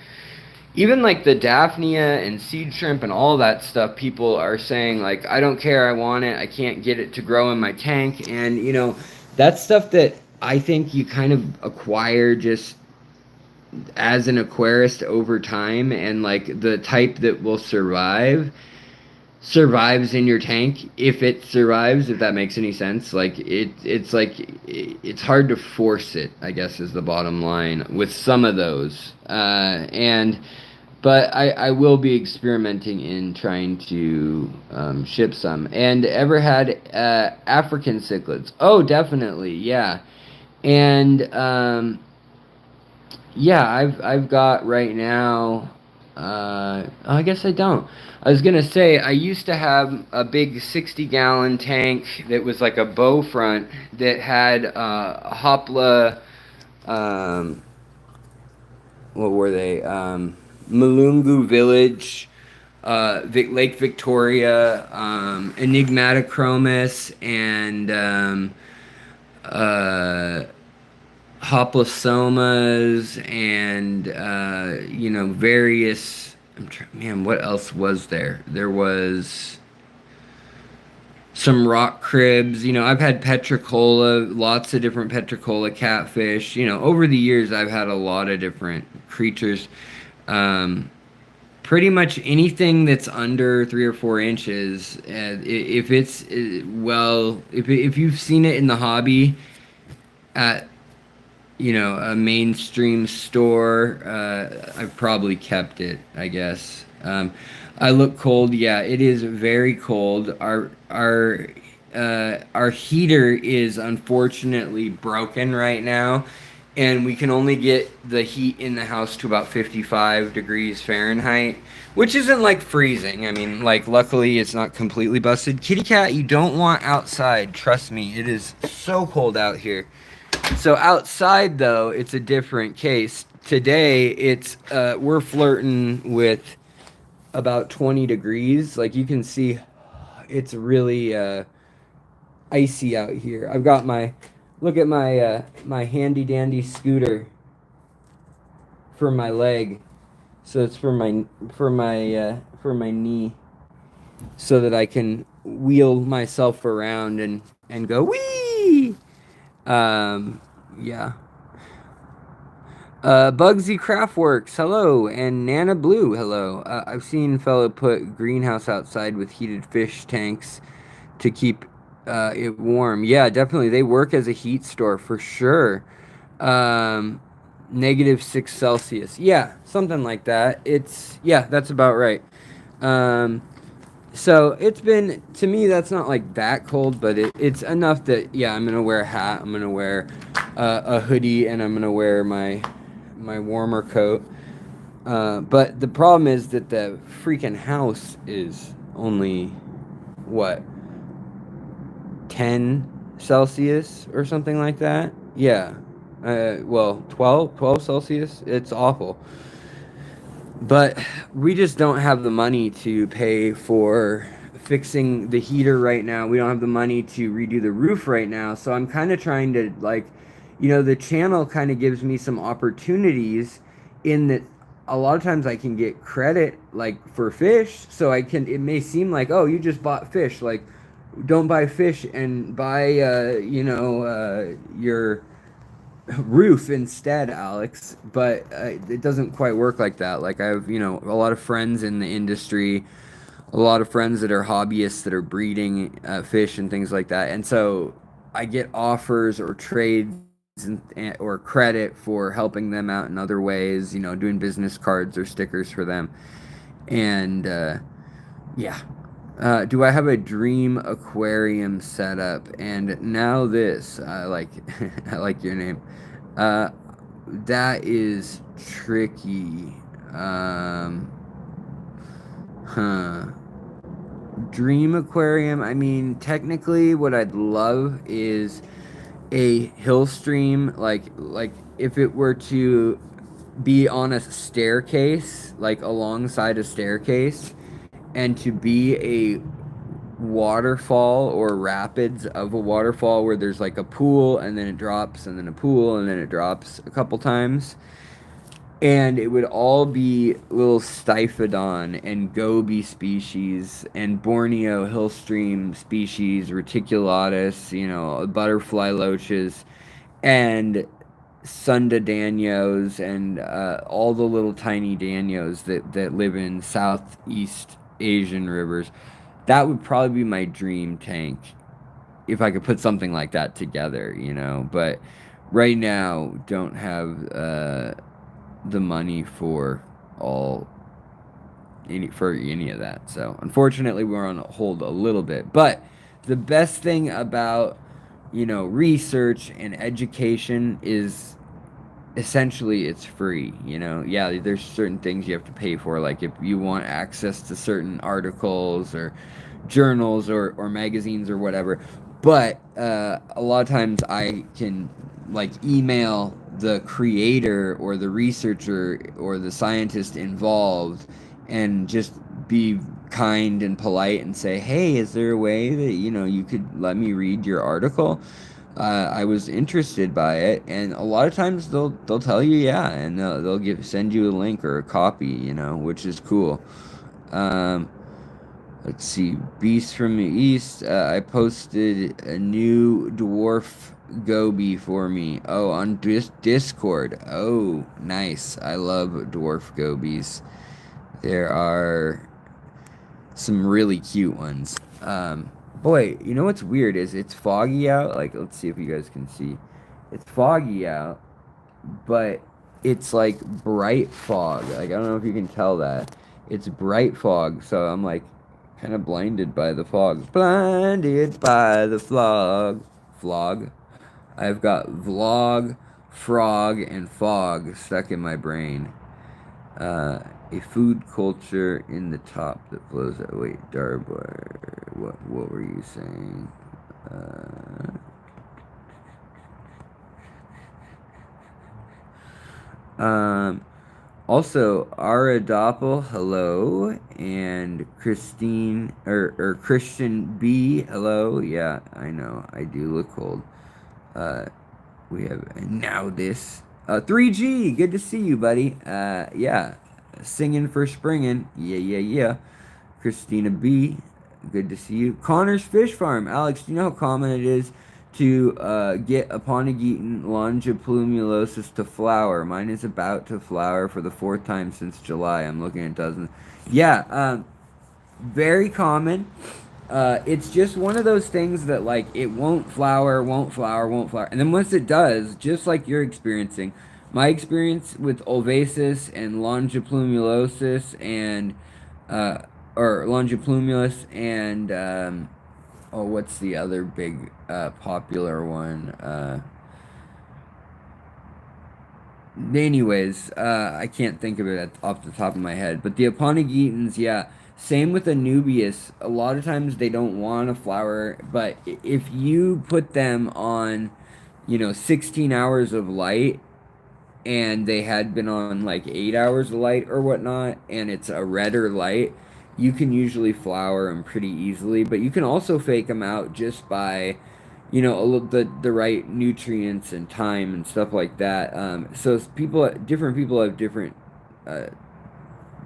even like the Daphnia and seed shrimp and all that stuff. People are saying like, I don't care, I want it, I can't get it to grow in my tank. And that's stuff that I think you kind of acquire just as an aquarist over time, and like the type that will survives in your tank, if it survives, if that makes any sense. Like it's hard to force it, I guess, is the bottom line with some of those. But I will be experimenting in trying to ship some. And ever had African cichlids? Oh, definitely, yeah. And yeah, I've got right now. I guess I don't. I was gonna say I used to have a big 60-gallon tank that was like a bow front that had Hopla. What were they? Malungu Village, Lake Victoria, Enigmatochromis, and Hoplosomas, and various. Man, what else was there? There was some rock cribs. I've had petricola, lots of different petricola catfish. Over the years, I've had a lot of different creatures. Pretty much anything that's under 3 or 4 inches, if it's if you've seen it in the hobby at a mainstream store, I've probably kept it, I guess. I look cold. Yeah, it is very cold. Our heater is unfortunately broken right now, and we can only get the heat in the house to about 55 degrees Fahrenheit, which isn't like freezing. I mean, like, luckily it's not completely busted. Kitty cat, you don't want outside. Trust me, it is so cold out here. So outside, though, it's a different case. Today, we're flirting with about 20 degrees. Like, you can see, it's really icy out here. I've got look at my handy dandy scooter for my leg. So it's for my knee, so that I can wheel myself around and go wee. Yeah. Bugsy Craftworks, hello, and Nana Blue, hello. I've seen fella put greenhouse outside with heated fish tanks to keep it warm. Yeah, definitely. They work as a heat store for sure. -6 Celsius. Yeah, something like that. That's about right. So it's been, to me, that's not like that cold, but it's enough that, yeah, I'm gonna wear a hat, I'm gonna wear a hoodie, and I'm gonna wear my warmer coat. But the problem is that the freaking house is only, what, 10 Celsius or something like that? Yeah. Well, 12 Celsius. It's awful. But we just don't have the money to pay for fixing the heater right now. We don't have the money to redo the roof right now. So I'm kind of trying to, like, the channel kind of gives me some opportunities in that a lot of times I can get credit, like, for fish. So it may seem like, oh, you just bought fish. Like, don't buy fish and buy, your roof instead, Alex. But it doesn't quite work like that. Like, I have, a lot of friends in the industry, a lot of friends that are hobbyists that are breeding fish and things like that. And so I get offers or trades or credit for helping them out in other ways, doing business cards or stickers for them. And yeah. Do I have a dream aquarium setup? And now this, I like, I like your name. Uh, that is tricky. Um, huh. Dream aquarium. I mean, technically, what I'd love is a hill stream, like if it were to be on a staircase, like alongside a staircase, and to be a waterfall or rapids of a waterfall where there's like a pool and then it drops and then a pool and then it drops a couple times. And it would all be little Stiphodon and Goby species and Borneo hillstream species, reticulatus, butterfly loaches, and Sunda danios and all the little tiny danios that live in Southeast Asian rivers. That would probably be my dream tank if I could put something like that together. But right now, don't have the money all any of that. So unfortunately, we're on hold a little bit. But the best thing about research and education is essentially it's free. Yeah, there's certain things you have to pay for, like if you want access to certain articles or journals or magazines or whatever. But a lot of times I can like email the creator or the researcher or the scientist involved and just be kind and polite and say, hey, is there a way that you could let me read your article? I was interested by it, and a lot of times they'll tell you yeah, and they'll send you a link or a copy, which is cool. Um, let's see, Beast from the East. I posted a new dwarf goby for me. Oh, on Discord. Oh, nice. I love dwarf gobies. There are some really cute ones. Boy, you know what's weird is it's foggy out. Like, let's see if you guys can see. It's foggy out, but it's like bright fog. Like, I don't know if you can tell that. It's bright fog, so I'm like kind of blinded by the fog. Blinded by the flog. Flog. I've got vlog, frog, and fog stuck in my brain. Uh, a food culture in the top that flows out. Wait, Darbar, what were you saying? Um, Also, Ara Doppel, hello, and Christine or Christian B, hello. Yeah, I know, I do look cold. Uh, we have now this 3G. Good to see you, buddy. Yeah, singing for springing. Yeah, yeah, yeah. Christina B. Good to see you. Connor's Fish Farm. Alex, do you know how common it is to get Aponogeton longiplumilosis to flower? Mine is about to flower for the fourth time since July. I'm looking at dozens. Yeah, very common. It's just one of those things that like it won't flower, won't flower, won't flower, and then once it does, just like you're experiencing, my experience with ulvasis and longiplumilosis and uh, or longiplumulus and oh, what's the other big popular one? Anyways, I can't think of it off the top of my head, but the Aponogetons, yeah. Same with Anubias. A lot of times they don't want to flower, but if you put them on, 16 hours of light, and they had been on like 8 hours of light or whatnot, and it's a redder light, you can usually flower them pretty easily. But you can also fake them out just by, the right nutrients and time and stuff like that. So different people have different uh,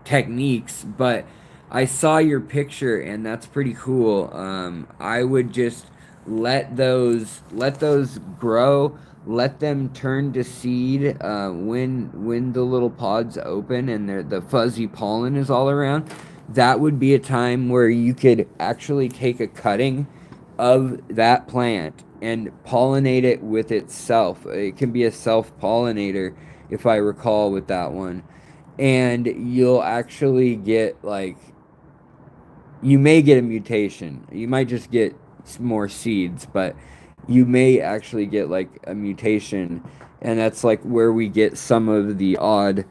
techniques, but I saw your picture and that's pretty cool. I would just let those grow, let them turn to seed when the little pods open and the fuzzy pollen is all around. That would be a time where you could actually take a cutting of that plant and pollinate it with itself. It can be a self pollinator, if I recall, with that one, and you'll actually get like you may get a mutation. You might just get more seeds, but you may actually get like a mutation, and that's like where we get some of the odd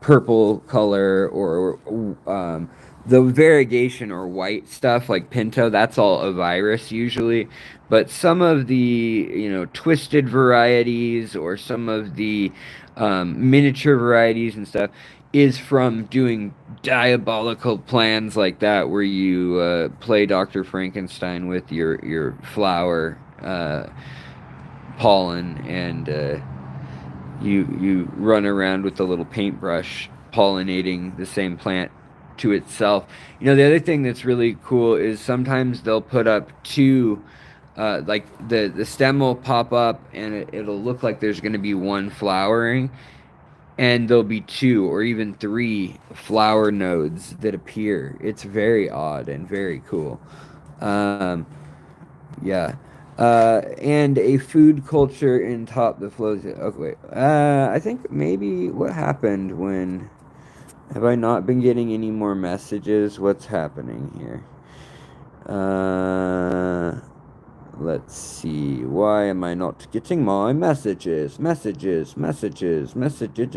purple color or the variegation or white stuff like pinto. That's all a virus usually, but some of the twisted varieties or some of the miniature varieties and stuff is from doing diabolical plans like that where you play Dr. Frankenstein with your flower pollen and you run around with a little paintbrush pollinating the same plant to itself. The other thing that's really cool is sometimes they'll put up two like the stem will pop up and it'll look like there's going to be one flowering, and there'll be two or even three flower nodes that appear. It's very odd and very cool. Um, yeah. And a food culture in top that flows. Okay, wait. I think maybe what happened when. Have I not been getting any more messages? What's happening here? Let's see. Why am I not getting my messages? Messages, messages, messages.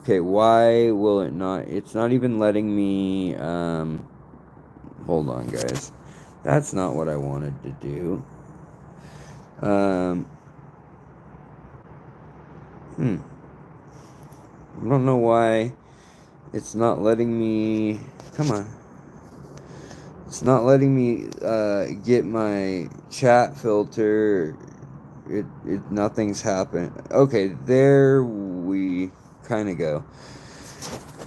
Okay, why will it not? It's not even letting me. Hold on, guys. That's not what I wanted to do. I don't know why it's not letting me. Come on. It's not letting me get my chat filter. Nothing's happened. Okay, there we kind of go.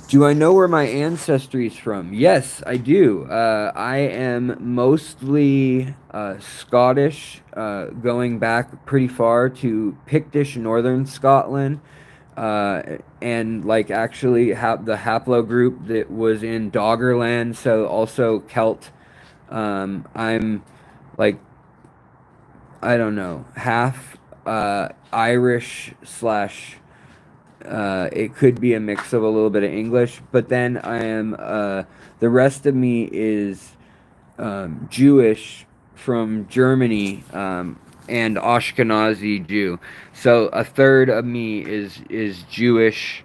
Do I know where my ancestry is from? Yes, I do. I am mostly Scottish, going back pretty far to Pictish northern Scotland, and like actually the haplogroup that was in Doggerland, so also Celt. I'm like, I don't know, half Irish slash it could be a mix of a little bit of English, but then I am the rest of me is Jewish from Germany, and Ashkenazi Jew. So a third of me is Jewish,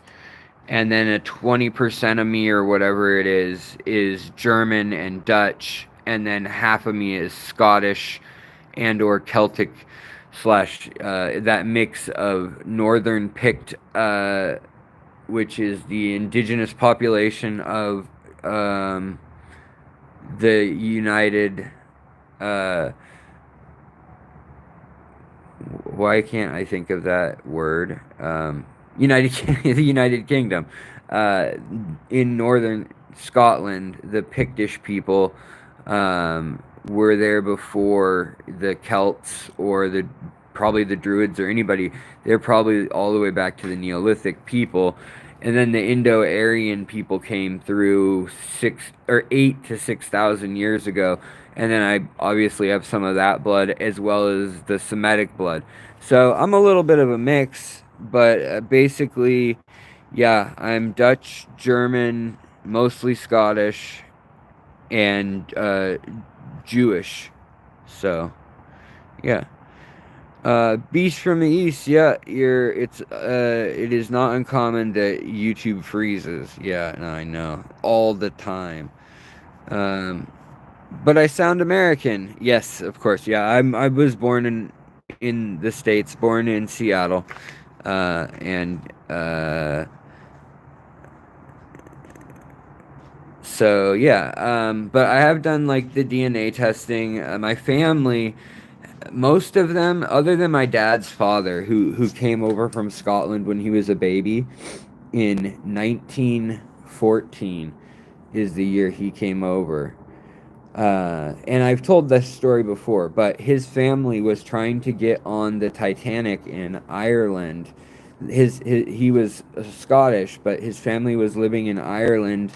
and then a 20% of me or whatever it is German and Dutch, and then half of me is Scottish and or Celtic slash that mix of northern Pict, which is the indigenous population of the United. Uh, why can't I think of that word? United the United Kingdom. Uh, in northern Scotland, the Pictish people were there before the Celts or the probably the Druids or anybody. They're probably all the way back to the Neolithic people. And then the Indo-Aryan people came through 8 to 6,000 years ago, and then I obviously have some of that blood as well as the Semitic blood. So I'm a little bit of a mix, but basically, yeah, I'm Dutch, German, mostly Scottish, and Jewish. So, yeah. Beast from the East, yeah, it is not uncommon that YouTube freezes. Yeah, no, I know. All the time. Um, but I sound American. Yes, of course. Yeah, I was born in the States, born in Seattle. And so yeah, but I have done like the DNA testing. My family, most of them, other than my dad's father, who came over from Scotland when he was a baby in 1914, is the year he came over. And I've told this story before, but his family was trying to get on the Titanic in Ireland. He was Scottish, but his family was living in Ireland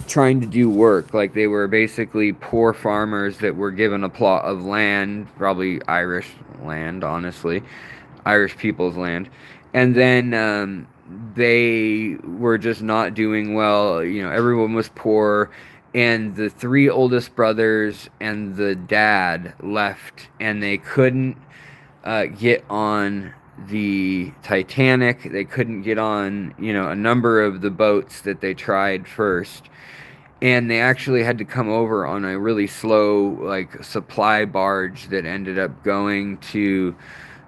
trying to do work. Like they were basically poor farmers that were given a plot of land, probably Irish land, honestly, Irish people's land, and then they were just not doing well. You know, everyone was poor, and the three oldest brothers and the dad left, and they couldn't get on the Titanic. They couldn't get on, you know, a number of the boats that they tried first. And they actually had to come over on a really slow, like, supply barge that ended up going to,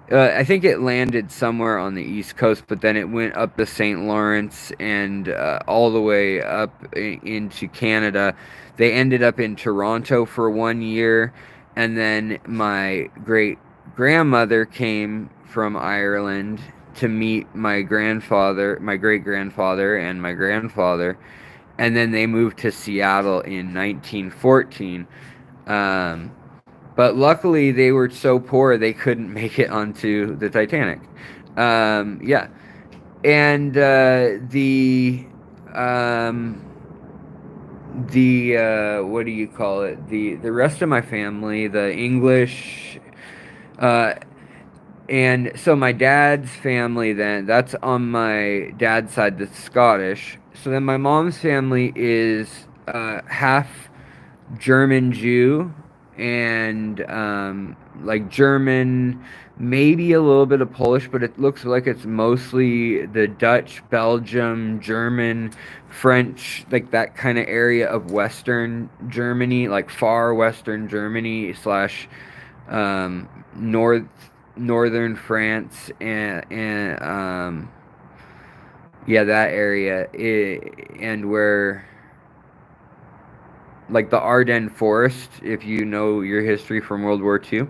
I think it landed somewhere on the East Coast, but then it went up the St. Lawrence and all the way up into Canada. They ended up in Toronto for 1 year, and then my great grandmother came from Ireland to meet my grandfather, my great grandfather, and my grandfather, and then they moved to Seattle in 1914. Um, but luckily, they were so poor they couldn't make it onto the Titanic. Yeah, and um, what do you call it? The rest of my family, the English, uh, and so my dad's family. Then that's on my dad's side, that's Scottish. So then my mom's family is half German Jew and like German, maybe a little bit of Polish, but it looks like it's mostly the Dutch, Belgium, German, French, like that kind of area of Western Germany, like far Western Germany slash um, north northern France and yeah, that area and where like the Ardennes Forest, if you know your history from World War II.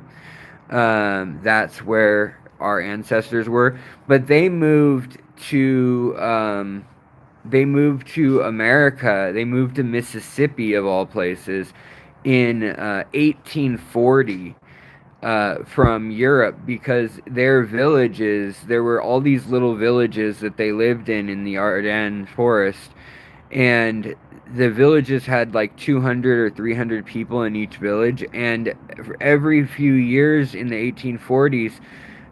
That's where our ancestors were. But they moved to America. They moved to Mississippi of all places in 1840 from Europe because their villages, there were all these little villages that they lived in the Ardennes Forest, and the villages had like 200 or 300 people in each village, and every few years in the 1840s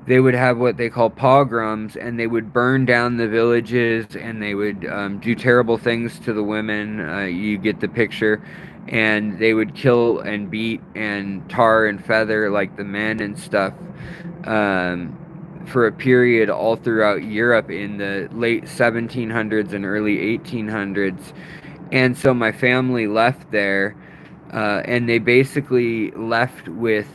they would have what they call pogroms, and they would burn down the villages, and they would do terrible things to the women. You get the picture. And they would kill and beat and tar and feather like the men and stuff for a period all throughout Europe in the late 1700s and early 1800s. And so my family left there, and they basically left with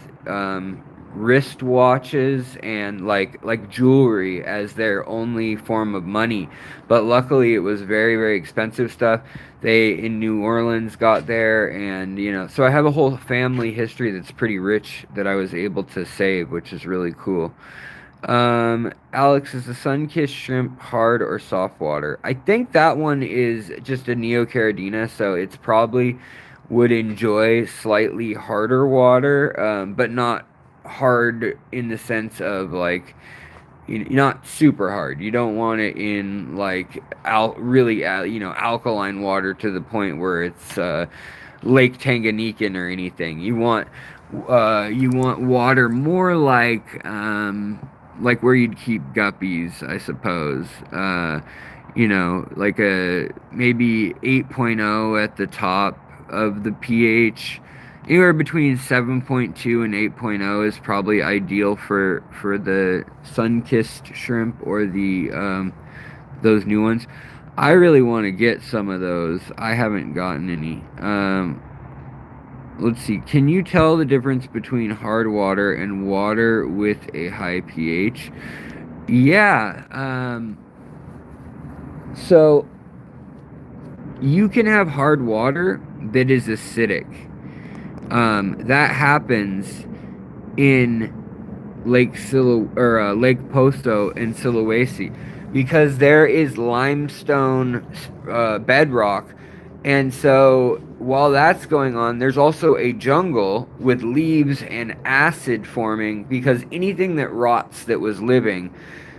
wristwatches and like jewelry as their only form of money. But luckily, it was very, very expensive stuff. They in New Orleans got there, and you know, so I have a whole family history that's pretty rich that I was able to save, which is really cool. Alex, is the sun-kissed shrimp hard or soft water? I think that one is just a neocaridina, so it's probably would enjoy slightly harder water, but not hard in the sense of like not super hard. You don't want it in like really alkaline water to the point where it's Lake Tanganyikan or anything. You want water more like where you'd keep guppies, I suppose. Like a maybe 8.0 at the top of the pH. Anywhere between 7.2 and 8.0 is probably ideal for the sun-kissed shrimp or the those new ones. I really want to get some of those. I haven't gotten any. Let's see. Can you tell the difference between hard water and water with a high pH? Yeah. So you can have hard water that is acidic. That happens in Lake Posto and Sulawesi because there is limestone bedrock, and so while that's going on, there's also a jungle with leaves and acid forming because anything that rots that was living,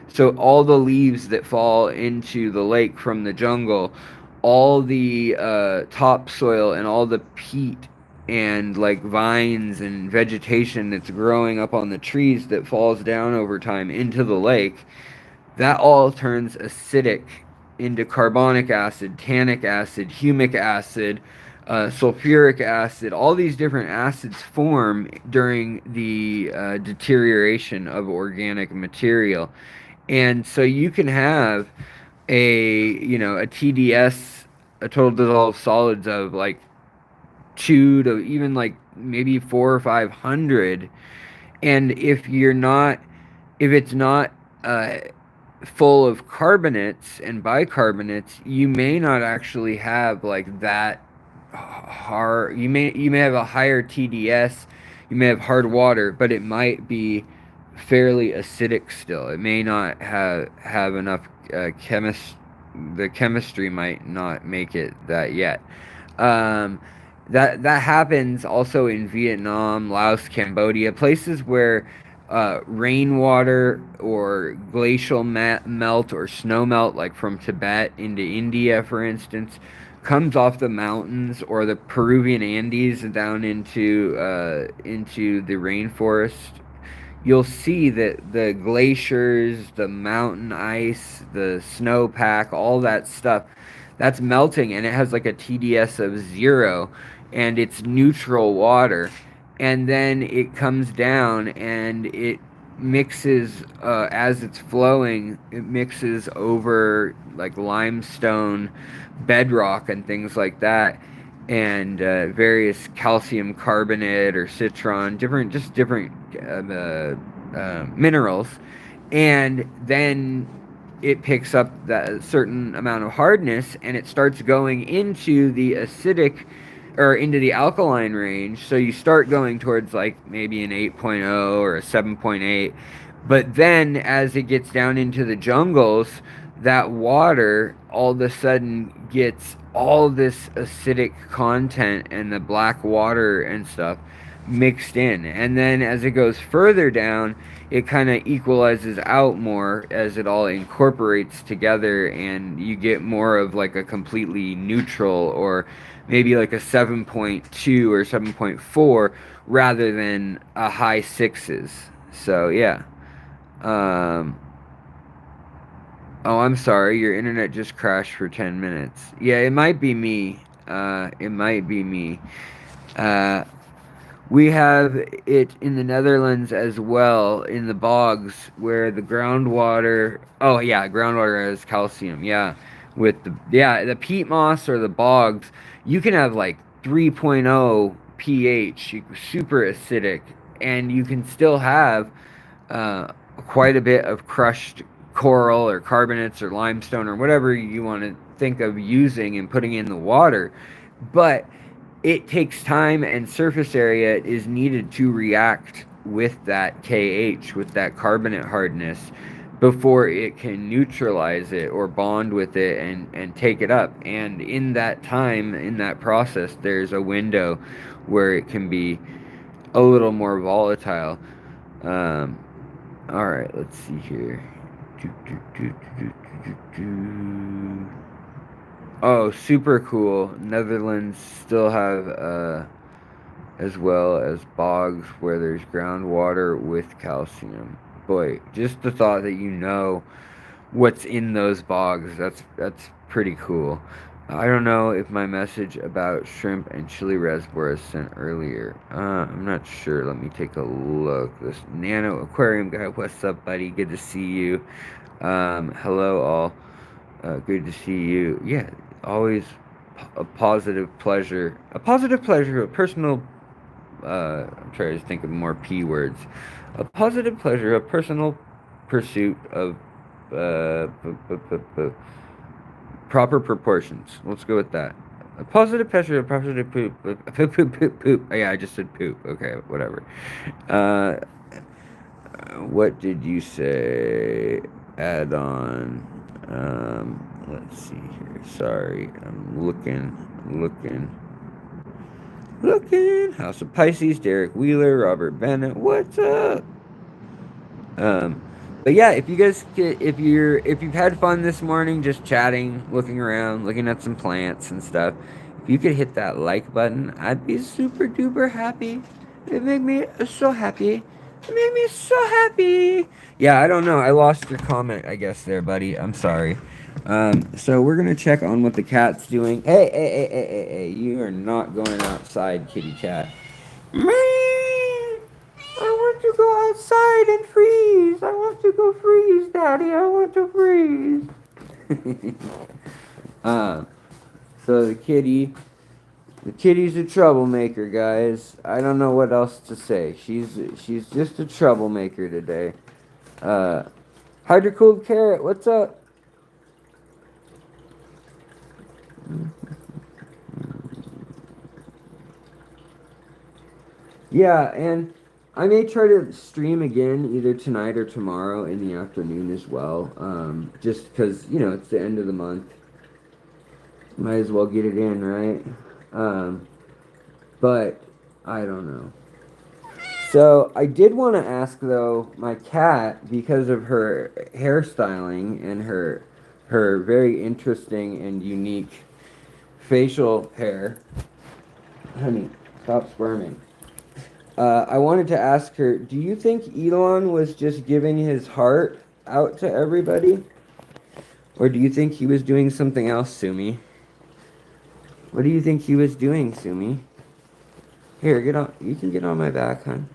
so all the leaves that fall into the lake from the jungle all the topsoil and all the peat and like vines and vegetation that's growing up on the trees that falls down over time into the lake, that all turns acidic into carbonic acid, tannic acid, humic acid, sulfuric acid. All these different acids form during the deterioration of organic material. And so you can have a TDS, a total dissolved solids of like 2 to even like maybe 4 or 500. And if it's not full of carbonates and bicarbonates, you may not actually have like that hard. You may have a higher TDS, you may have hard water, but it might be fairly acidic still. It may not have enough chemist. The chemistry might not make it that yet. Um, that happens also in Vietnam, Laos, Cambodia, places where rainwater or glacial melt or snow melt, like from Tibet into India, for instance, comes off the mountains or the Peruvian Andes down into the rainforest. You'll see that the glaciers, the mountain ice, the snowpack, all that stuff, that's melting and it has like a TDS of 0 and it's neutral water. And then it comes down and it mixes, as it's flowing, it mixes over like limestone, bedrock, and things like that, and various calcium carbonate or citron, different minerals, and then it picks up that certain amount of hardness and it starts going into the acidic or into the alkaline range. So you start going towards like maybe an 8.0 or a 7.8. But then as it gets down into the jungles, that water all of a sudden gets all this acidic content and the black water and stuff mixed in. And then as it goes further down, it kind of equalizes out more as it all incorporates together, and you get more of like a completely neutral or maybe like a 7.2 or 7.4 rather than a high sixes. So yeah. Um, oh, I'm sorry. Your internet just crashed for 10 minutes. Yeah, it might be me. It might be me. Uh, we have it in the Netherlands as well, in the bogs, where the groundwater. Oh yeah, groundwater has calcium. Yeah, with the peat moss or the bogs, you can have like 3.0 pH, super acidic, and you can still have quite a bit of crushed coral or carbonates or limestone or whatever you want to think of using and putting in the water, but it takes time and surface area is needed to react with that KH, with that carbonate hardness, before it can neutralize it or bond with it and take it up. And in that time, in that process, there's a window where it can be a little more volatile. Um, all right, let's see here. Oh, super cool. Netherlands still have, as well as bogs where there's groundwater with calcium. Boy, just the thought that what's in those bogs, that's pretty cool. I don't know if my message about shrimp and chili reservoir is sent earlier. I'm not sure. Let me take a look. This Nano Aquarium guy, what's up, buddy? Good to see you. Hello, all. Good to see you. Yeah, always a positive pleasure. A positive pleasure, a personal. I'm trying to think of more P words. A positive pleasure, a personal pursuit of uh, p- p- p- p- proper proportions. Let's go with that. A positive pleasure, a positive poop. Poop, poop, poop, poop. Oh, yeah, I just said poop. Okay, whatever. Uh, what did you say? Add on. Let's see here. Sorry, I'm looking. House of Pisces, Derek Wheeler, Robert Bennett. What's up? Um, But yeah, if you guys if you've had fun this morning just chatting, looking around, looking at some plants and stuff, if you could hit that like button, I'd be super duper happy. It'd make me so happy. It made me so happy. Yeah, I don't know. I lost your comment, I guess there, buddy. I'm sorry. So we're gonna check on what the cat's doing. Hey, you are not going outside, kitty cat. I want to go outside and freeze. I want to go freeze, Daddy. I want to freeze. uh, so the kitty's a troublemaker, guys. I don't know what else to say. She's just a troublemaker today. Uh, Hydrocooled Carrot, what's up? Yeah, and I may try to stream again either tonight or tomorrow in the afternoon as well. Just because, it's the end of the month. Might as well get it in, right? Um, but I don't know. So I did want to ask though, my cat, because of her hairstyling and her very interesting and unique facial hair. Honey, stop squirming. I wanted to ask her, do you think Elon was just giving his heart out to everybody? Or do you think he was doing something else, Sumi? What do you think he was doing, Sumi? Here, get on. You can get on my back, hon.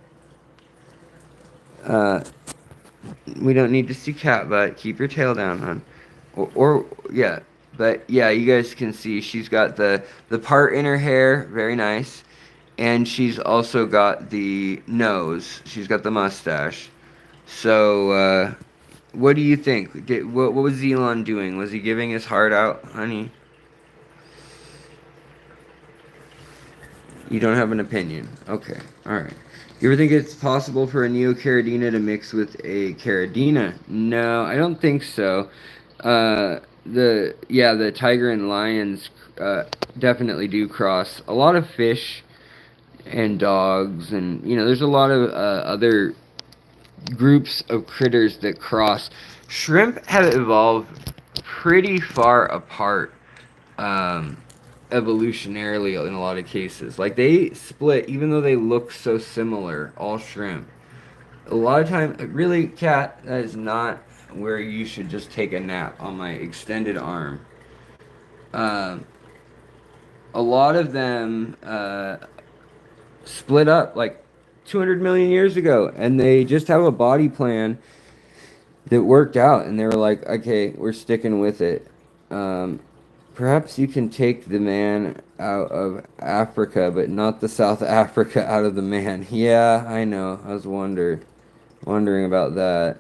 Uh, we don't need to see cat butt. Keep your tail down, hon. Yeah. But yeah, you guys can see she's got the part in her hair, very nice. And she's also got the nose. She's got the mustache. So, what do you think? What was Elon doing? Was he giving his heart out, honey? You don't have an opinion. Okay, alright. You ever think it's possible for a neocaridina to mix with a caridina? No, I don't think so. The tiger and lions definitely do cross. A lot of fish and dogs, and there's a lot of other groups of critters that cross. Shrimp have evolved pretty far apart, um, evolutionarily in a lot of cases. Like they split, even though they look so similar. All shrimp. A lot of time, really, cat, that is not where you should just take a nap on my extended arm. Um, a lot of them split up like 200 million years ago, and they just have a body plan that worked out, and they were like, okay, we're sticking with it. Um, Perhaps you can take the man out of Africa, but not the South Africa out of the man. Yeah, I know. I was wondering about that.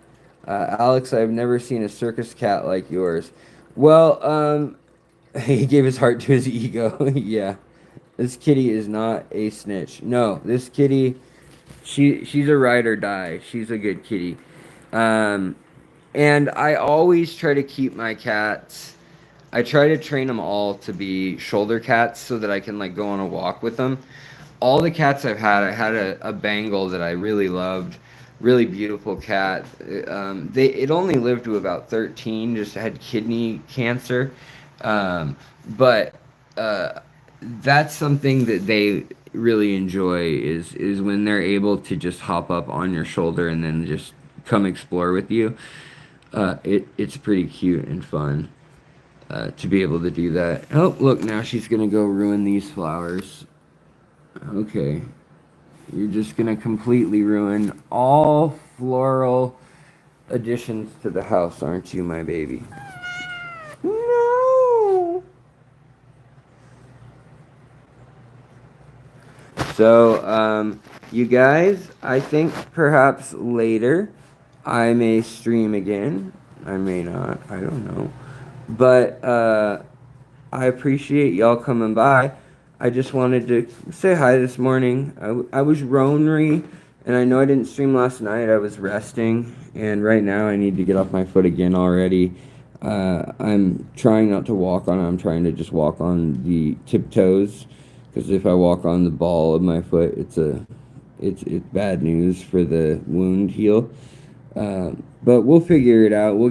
Alex, I've never seen a circus cat like yours. Well, he gave his heart to his ego. Yeah. This kitty is not a snitch. No, this kitty, she's a ride or die. She's a good kitty. Um, and I always try to keep my cats. I try to train them all to be shoulder cats so that I can like go on a walk with them. All the cats I had a Bengal that I really loved, really beautiful cat. It only lived to about 13, just had kidney cancer, but that's something that they really enjoy is when they're able to just hop up on your shoulder and then just come explore with you. It's pretty cute and fun to be able to do that. Oh, look, now she's gonna go ruin these flowers. Okay, you're just gonna completely ruin all floral additions to the house, aren't you, my baby? No. So, you guys, I think perhaps later I may stream again. I may not. I don't know. But I appreciate y'all coming by. I just wanted to say hi this morning. I was ronery, and I know I didn't stream last night. I was resting, and right now I need to get off my foot again already. I'm trying not to walk on it. I'm trying to just walk on the tiptoes, because if I walk on the ball of my foot, it's bad news for the wound heal. But we'll figure it out. We'll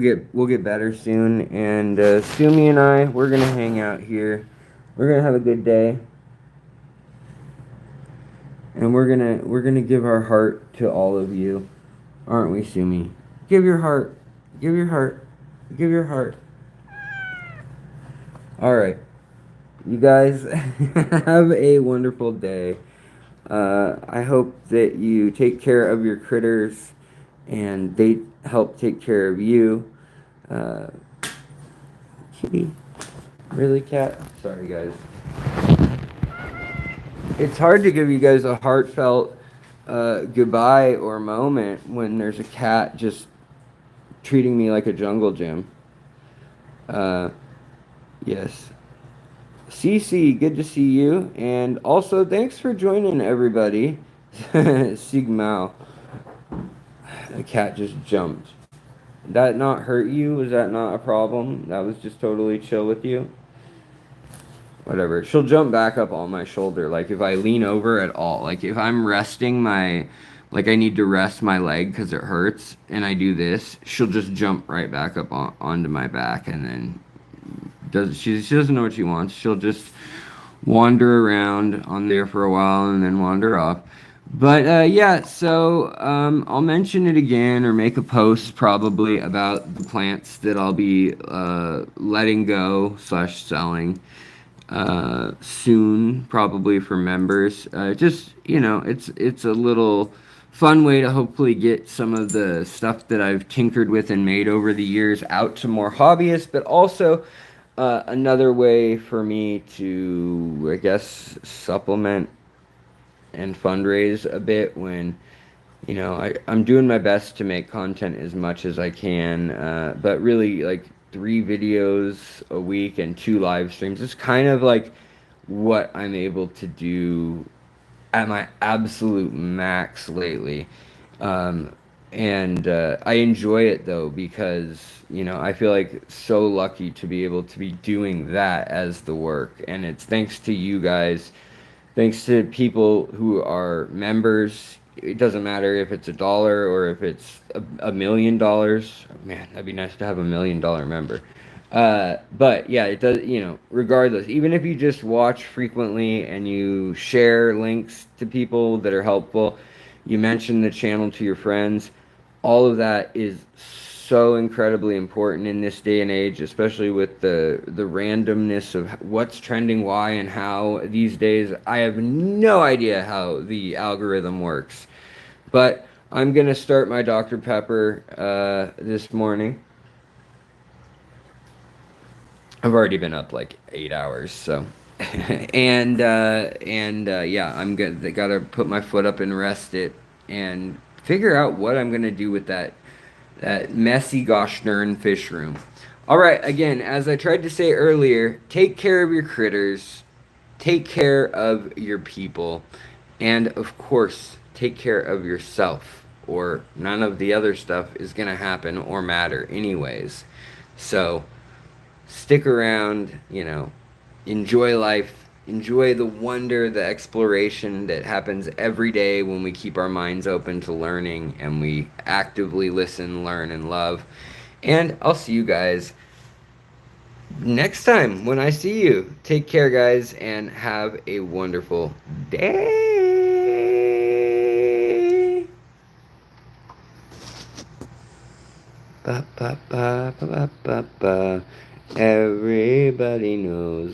get better soon. And Sumi and I, we're gonna hang out here. We're gonna have a good day, and we're gonna give our heart to all of you, aren't we, Sumi? Give your heart. Give your heart. Give your heart. All right, you guys have a wonderful day. I hope that you take care of your critters, and they help take care of you. Uh, Kitty. Really, cat? Sorry, guys. It's hard to give you guys a heartfelt goodbye or moment when there's a cat just treating me like a jungle gym. Uh, yes. Cece, good to see you. And also, thanks for joining, everybody. Sigmao. The cat just jumped. Did that not hurt you? Was that not a problem? That was just totally chill with you? Whatever. She'll jump back up on my shoulder. Like if I lean over at all. Like if I'm resting my, like I need to rest my leg because it hurts, and I do this, she'll just jump right back up onto my back, and then she doesn't know what she wants. She'll just wander around on there for a while and then wander off. But yeah, so I'll mention it again or make a post probably about the plants that I'll be letting go slash selling soon, probably for members. Just it's a little fun way to hopefully get some of the stuff that I've tinkered with and made over the years out to more hobbyists, but also another way for me to, I guess, supplement and fundraise a bit when I'm doing my best to make content as much as I can, but really like 3 videos a week and 2 live streams is kind of like what I'm able to do at my absolute max lately. And I enjoy it though because I feel like so lucky to be able to be doing that as the work, and it's thanks to you guys. Thanks to people who are members. It doesn't matter if it's $1 or if it's $1 million. Man, that'd be nice to have $1 million member. But yeah, it does, regardless, even if you just watch frequently and you share links to people that are helpful, you mention the channel to your friends, all of that is so incredibly important in this day and age, especially with the randomness of what's trending, why, and how these days. I have no idea how the algorithm works, but I'm gonna start my Dr. Pepper this morning. I've already been up like 8 hours, so and yeah, I'm good. I gotta put my foot up and rest it and figure out what I'm gonna do with that messy gosh darn fish room. All right, again, as I tried to say earlier, take care of your critters, take care of your people, and of course, take care of yourself, or none of the other stuff is going to happen or matter, anyways. So, stick around, enjoy life, enjoy the wonder, the exploration that happens every day when we keep our minds open to learning and we actively listen, learn, and love. And I'll see you guys next time when I see you. Take care, guys, and have a wonderful day. Ba, ba, ba, ba, ba, ba, ba. Everybody knows